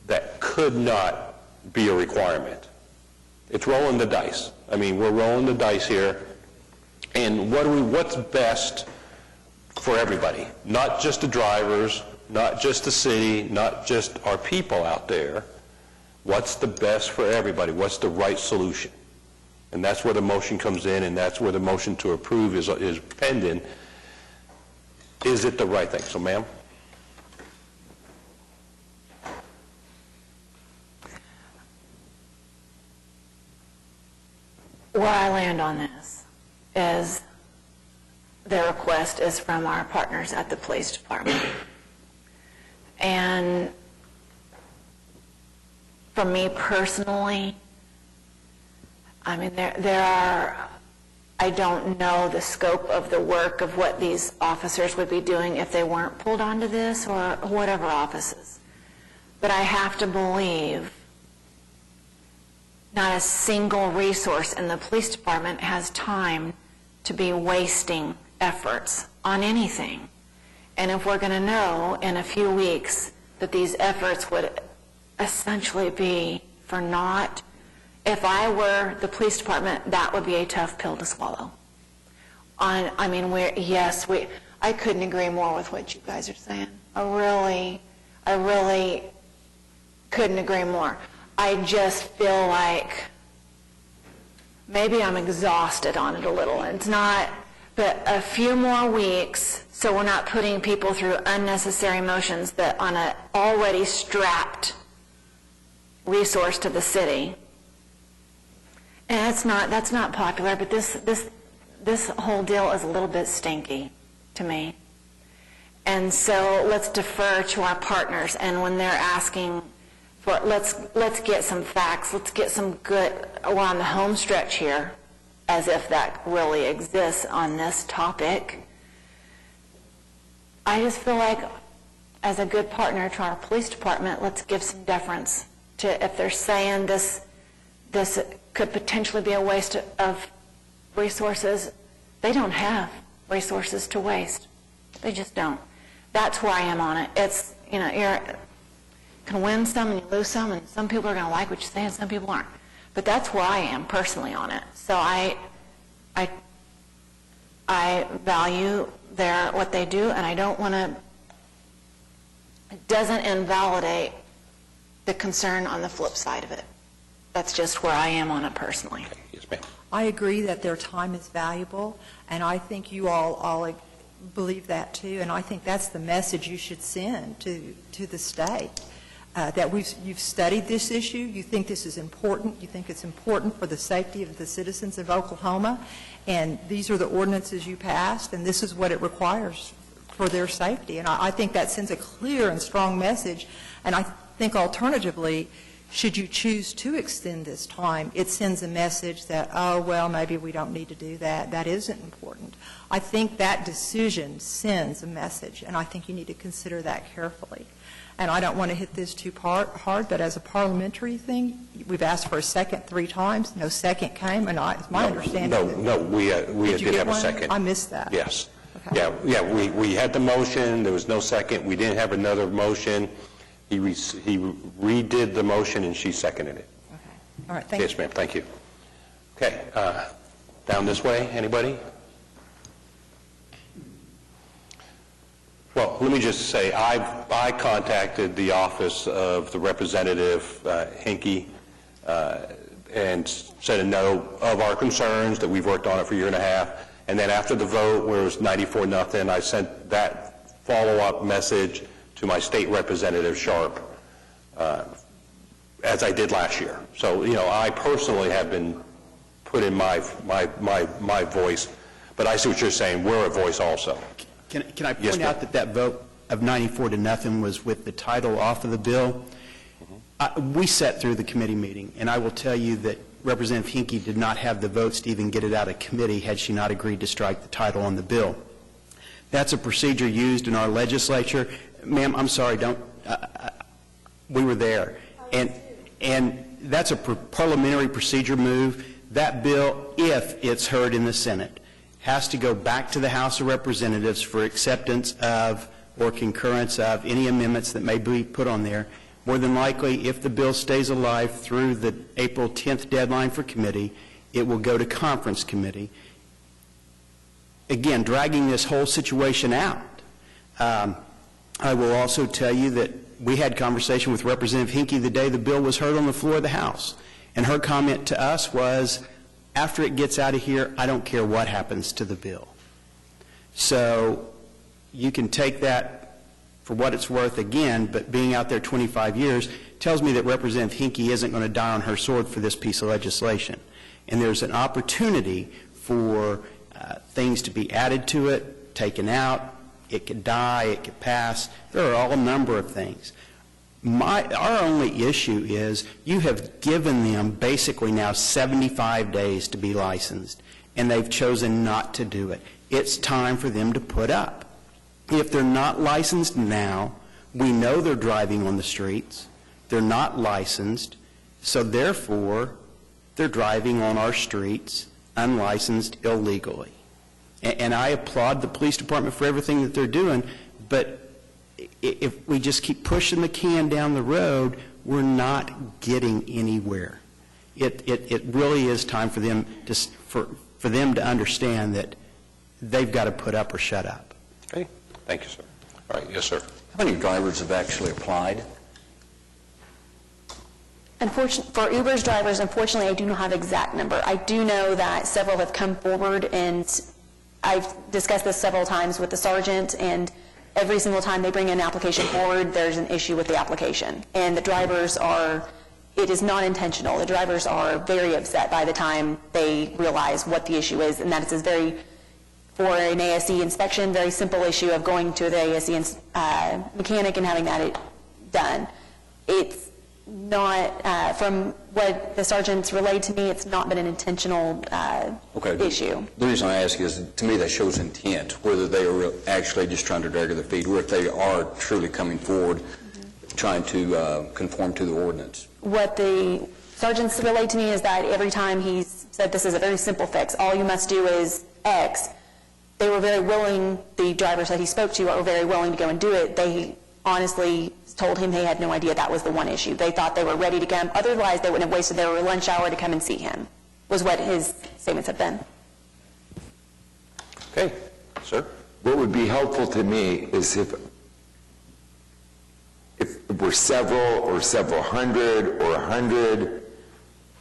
that could not be a requirement. It's rolling the dice. I mean, we're rolling the dice here. And what's best for everybody? Not just the drivers, not just the city, not just our people out there. What's the best for everybody? What's the right solution? And that's where the motion comes in, and that's where the motion to approve is pending. Is it the right thing? So, ma'am? Where I land on this is the request is from our partners at the police department. And for me personally, I mean, there are, I don't know the scope of the work of what these officers would be doing if they weren't pulled onto this, or whatever offices. But I have to believe not a single resource in the police department has time to be wasting efforts on anything. And if we're going to know in a few weeks that these efforts would essentially be for naught, if I were the police department, that would be a tough pill to swallow. I couldn't agree more with what you guys are saying. I really couldn't agree more. I just feel like maybe I'm exhausted on it a little. It's not, but a few more weeks so we're not putting people through unnecessary motions that on an already strapped resource to the city. And that's not popular, but this whole deal is a little bit stinky to me. And so let's defer to our partners, and when they're asking for, let's get some facts, let's get some good, we're on the home stretch here, as if that really exists on this topic. I just feel like, as a good partner to our police department, let's give some deference to, if they're saying this could potentially be a waste of resources, they don't have resources to waste. They just don't. That's where I am on it. It's, you can win some and you lose some, and some people are going to like what you say and some people aren't. But that's where I am personally on it. So I value what they do, and I don't want to, it doesn't invalidate the concern on the flip side of it. That's just where I am on it personally. Yes, ma'am. I agree that their time is valuable, and I think you all believe that too, and I think that's the message you should send to the state, that you've studied this issue, you think this is important, you think it's important for the safety of the citizens of Oklahoma, and these are the ordinances you passed, and this is what it requires for their safety. And I think that sends a clear and strong message, and I think alternatively, should you choose to extend this time, it sends a message that, oh, well, maybe we don't need to do that. That isn't important. I think that decision sends a message, and I think you need to consider that carefully. And I don't want to hit this too hard, but as a parliamentary thing, we've asked for a second 3 times. No second came, and it's my understanding. No, we did have a second. I missed that. Yes. Okay. Yeah, we had the motion, there was no second, we didn't have another motion. He redid the motion, and she seconded it. Okay. All right, thank you. Yes, ma'am, thank you. Okay, Down this way, anybody? Well, let me just say, I contacted the office of the Representative Hinkie and said a no of our concerns, that we've worked on it for a year and a half. And then after the vote, where it was 94-0, I sent that follow-up message to my state representative, Sharp, as I did last year. So, I personally have been put in my voice, but I see what you're saying. We're a voice also. Can I point out that vote of 94-0 was with the title off of the bill? We sat through the committee meeting, and I will tell you that Representative Hinkie did not have the votes to even get it out of committee had she not agreed to strike the title on the bill. That's a procedure used in our legislature. Ma'am, I'm sorry, we were there. And that's a parliamentary procedure move. That bill, if it's heard in the Senate, has to go back to the House of Representatives for acceptance of or concurrence of any amendments that may be put on there. More than likely, if the bill stays alive through the April 10th deadline for committee, it will go to conference committee. Again, dragging this whole situation out. I will also tell you that we had conversation with Representative Hinkie the day the bill was heard on the floor of the House. And her comment to us was, after it gets out of here, I don't care what happens to the bill. So you can take that for what it's worth again, but being out there 25 years tells me that Representative Hinkie isn't going to die on her sword for this piece of legislation. And there's an opportunity for things to be added to it, taken out. It could die, it could pass. There are all a number of things. Our only issue is you have given them basically now 75 days to be licensed, and they've chosen not to do it. It's time for them to put up. If they're not licensed now, we know they're driving on the streets. They're not licensed, so therefore they're driving on our streets unlicensed illegally. And I applaud the police department for everything that they're doing, but if we just keep pushing the can down the road, we're not getting anywhere. It really is time for them to understand that they've got to put up or shut up. Okay. Thank you, sir. All right. Yes, sir. How many drivers have actually applied? For Uber's drivers, unfortunately, I do not have an exact number. I do know that several have come forward, and I've discussed this several times with the sergeant, and every single time they bring an application forward, there's an issue with the application. And the drivers it is not intentional. The drivers are very upset by the time they realize what the issue is, and that it's for an ASE inspection, very simple issue of going to the ASE mechanic and having that done. It's not, from what the sergeants relayed to me, it's not been an intentional issue. The reason I ask is, to me, that shows intent, whether they are actually just trying to drag their feet, or if they are truly coming forward, trying to conform to the ordinance. What the sergeants relayed to me is that every time he's said this is a very simple fix, all you must do is X, they were very willing, the drivers that he spoke to were very willing to go and do it. They honestly told him they had no idea that was the one issue. They thought they were ready to come. Otherwise, they wouldn't have wasted their lunch hour to come and see him, was what his statements have been. Okay. Sir? What would be helpful to me is if we're several or several hundred or 100,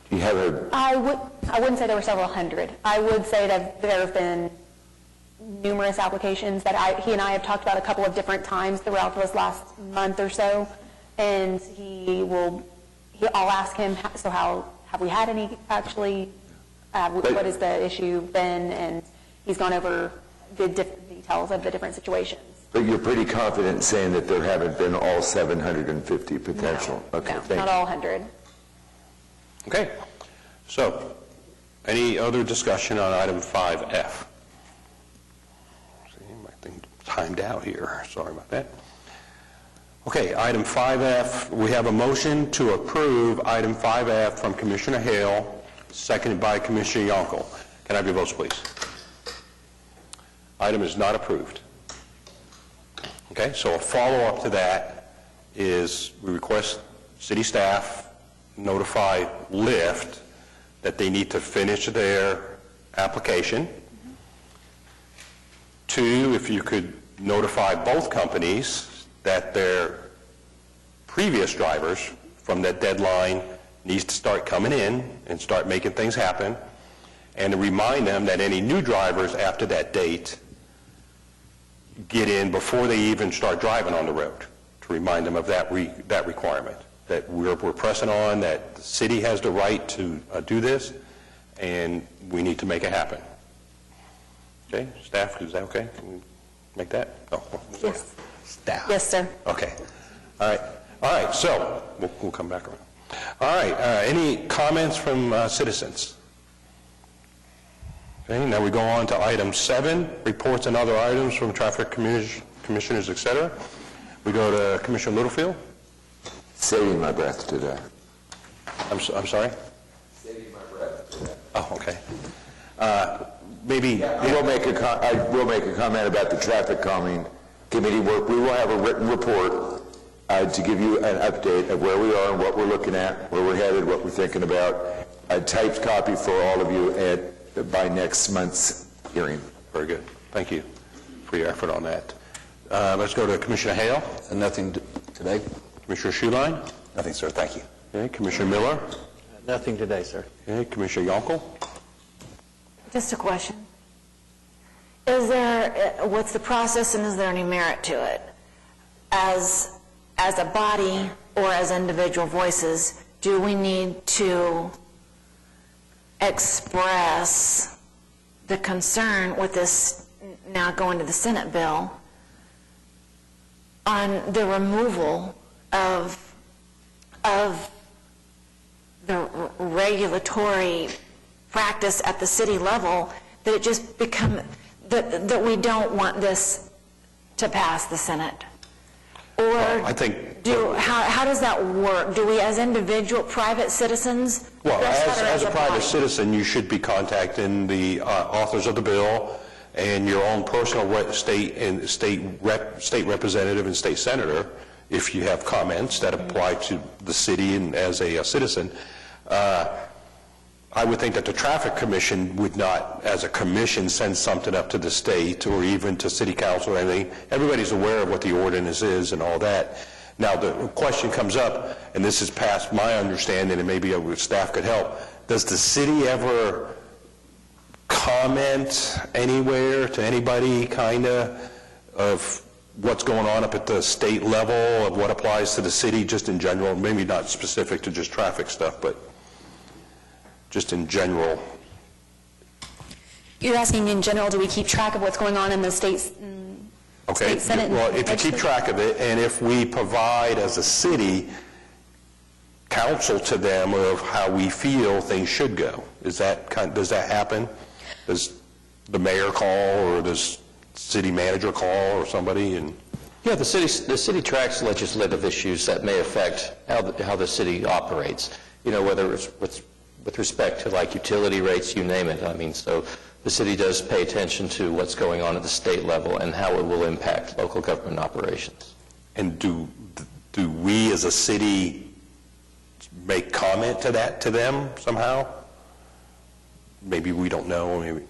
do you have a... I wouldn't say there were several hundred. I would say that there have been numerous applications that he and I have talked about a couple of different times throughout this last month or so, and I'll ask him, so have we had any actually, what is the issue been, and he's gone over the details of the different situations. But you're pretty confident saying that there haven't been all 750 potential? No, okay, no, not all 100. Okay. So, any other discussion on item 5F? Timed out here. Sorry about that. Okay, item 5F, we have a motion to approve item 5F from Commissioner Hale, seconded by Commissioner Yonkel. Can I have your votes, please? Item is not approved. Okay, so a follow-up to that is we request city staff notify Lyft that they need to finish their application. 2, if you could notify both companies that their previous drivers from that deadline needs to start coming in and start making things happen, and to remind them that any new drivers after that date get in before they even start driving on the road, to remind them of that requirement, that we're pressing on, that the city has the right to do this, and we need to make it happen. Okay, staff, is that okay? Can we make that? Oh, Yes. staff. Yes, sir. Okay. All right, so we'll come back around. All right, any comments from citizens? Okay, now we go on to item 7, reports and other items from traffic commissioners, et cetera. We go to Commissioner Littlefield. Saving my breath today. I'm sorry? Saving my breath today. Oh, okay. Maybe... I will make a comment about the traffic calming committee work. We will have a written report to give you an update of where we are and what we're looking at, where we're headed, what we're thinking about. A typed copy for all of you by next month's hearing. Very good. Thank you for your effort on that. Let's go to Commissioner Hale. Nothing today. Commissioner Schuline. Nothing, sir. Thank you. Okay, Commissioner Miller. Nothing today, sir. Okay, Commissioner Yonkel. Just a question. What's the process and is there any merit to it? As a body or as individual voices, do we need to express the concern with this now going to the Senate bill on the removal of the regulatory practice at the city level, that it just become that we don't want this to pass the Senate? Or I think... how does that work? Do we, as individual private citizens... Well, as a private citizen, you should be contacting the authors of the bill and your own personal state representative and state senator if you have comments that apply to the city and as a citizen. I would think that the Traffic Commission would not, as a commission, send something up to the state or even to city council or anything. Everybody's aware of what the ordinance is and all that. Now, the question comes up, and this is past my understanding, and maybe staff could help. Does the city ever comment anywhere to anybody, kind of what's going on up at the state level, of what applies to the city just in general? Maybe not specific to just traffic stuff, but just in general. You're asking in general, do we keep track of what's going on in the states? Okay, well, if you keep track of it, and if we provide as a city counsel to them of how we feel things should go, does that happen? Does the mayor call, or does city manager call, or somebody? And Yeah, the city tracks legislative issues that may affect how the city operates. You know, whether it's with respect to like utility rates, you name it. I mean, so the city does pay attention to what's going on at the state level and how it will impact local government operations. And do we as a city make comment to them somehow? Maybe we don't know. Maybe.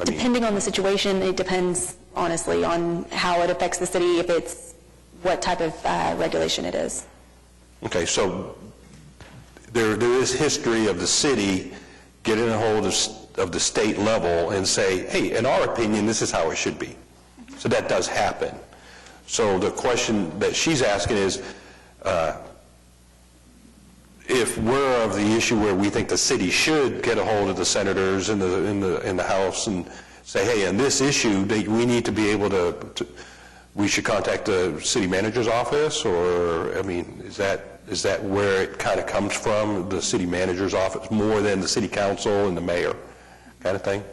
Depending on the situation, it depends, honestly, on how it affects the city, if it's what type of regulation it is. Okay, so there is history of the city getting a hold of the state level and say, hey, in our opinion, this is how it should be. So that does happen. So the question that she's asking is, if we're of the issue where we think the city should get a hold of the senators in the House and say, hey, in this issue, we need to be able to we should contact the city manager's office, or, I mean, is that where it kind of comes from, the city manager's office, more than the city council and the mayor kind of thing?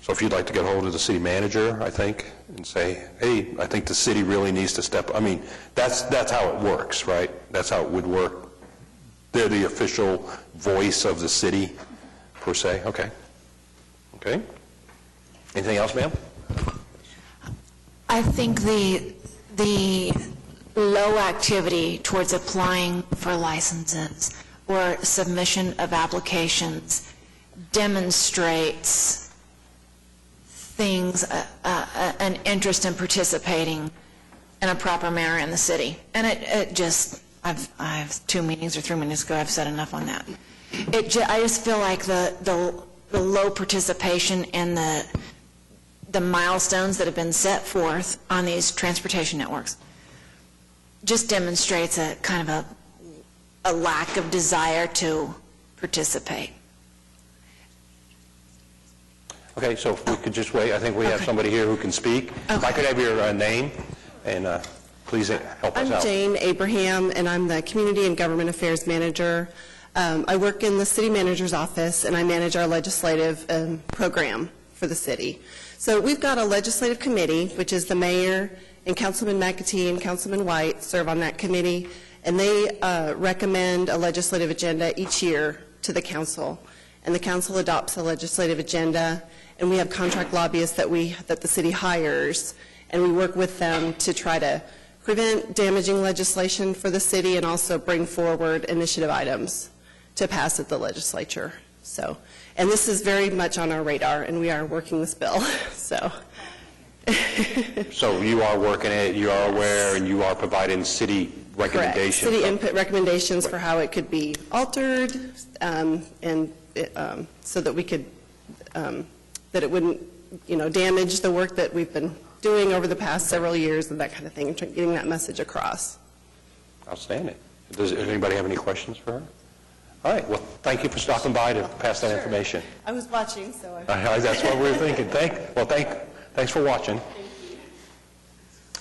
So if you'd like to get a hold of the city manager, I think, and say, hey, I think the city really needs to step up. I mean, that's how it works, right? That's how it would work. They're the official voice of the city, per se. Okay. Okay. Anything else, ma'am? I think the low activity towards applying for licenses or submission of applications demonstrates things, an interest in participating in a proper manner in the city. And it just, I have 2 meetings or 3 meetings ago, I've said enough on that. I just feel like the low participation and the milestones that have been set forth on these transportation networks just demonstrates a kind of a lack of desire to participate. Okay, so if we could just wait, I think we have somebody here who can speak. If I could have your name, and please help us I'm out. Jane Abraham, and I'm the Community and Government Affairs Manager. I work in the City Manager's office, and I manage our legislative program for the city. So we've got a legislative committee, which is the mayor and Councilman McAtee and Councilman White serve on that committee, and they recommend a legislative agenda each year to the council. And the council adopts a legislative agenda, and we have contract lobbyists that the city hires, and we work with them to try to prevent damaging legislation for the city and also bring forward initiative items to pass at the legislature. So, and this is very much on our radar, and we are working this bill. So. So you are working it, you are aware, and you are providing city recommendations. Correct. City input recommendations for how it could be altered, so that we could, that it wouldn't, damage the work that we've been doing over the past several years and that kind of thing, and getting that message across. Outstanding. Does anybody have any questions for her? All right, well, thank you for stopping by to pass that information. I was watching, so That's what we were thinking. Thanks for watching.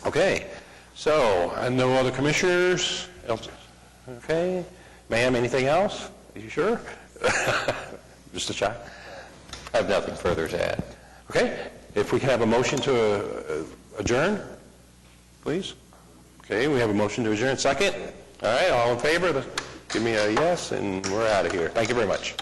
Okay, so, and no other commissioners? Okay. Ma'am, anything else? Are you sure? Mr. Chai? I have nothing further to add. Okay, if we can have a motion to adjourn, please. Okay, we have a motion to adjourn. Second? All right, all in favor? Give me a yes, and we're out of here. Thank you very much.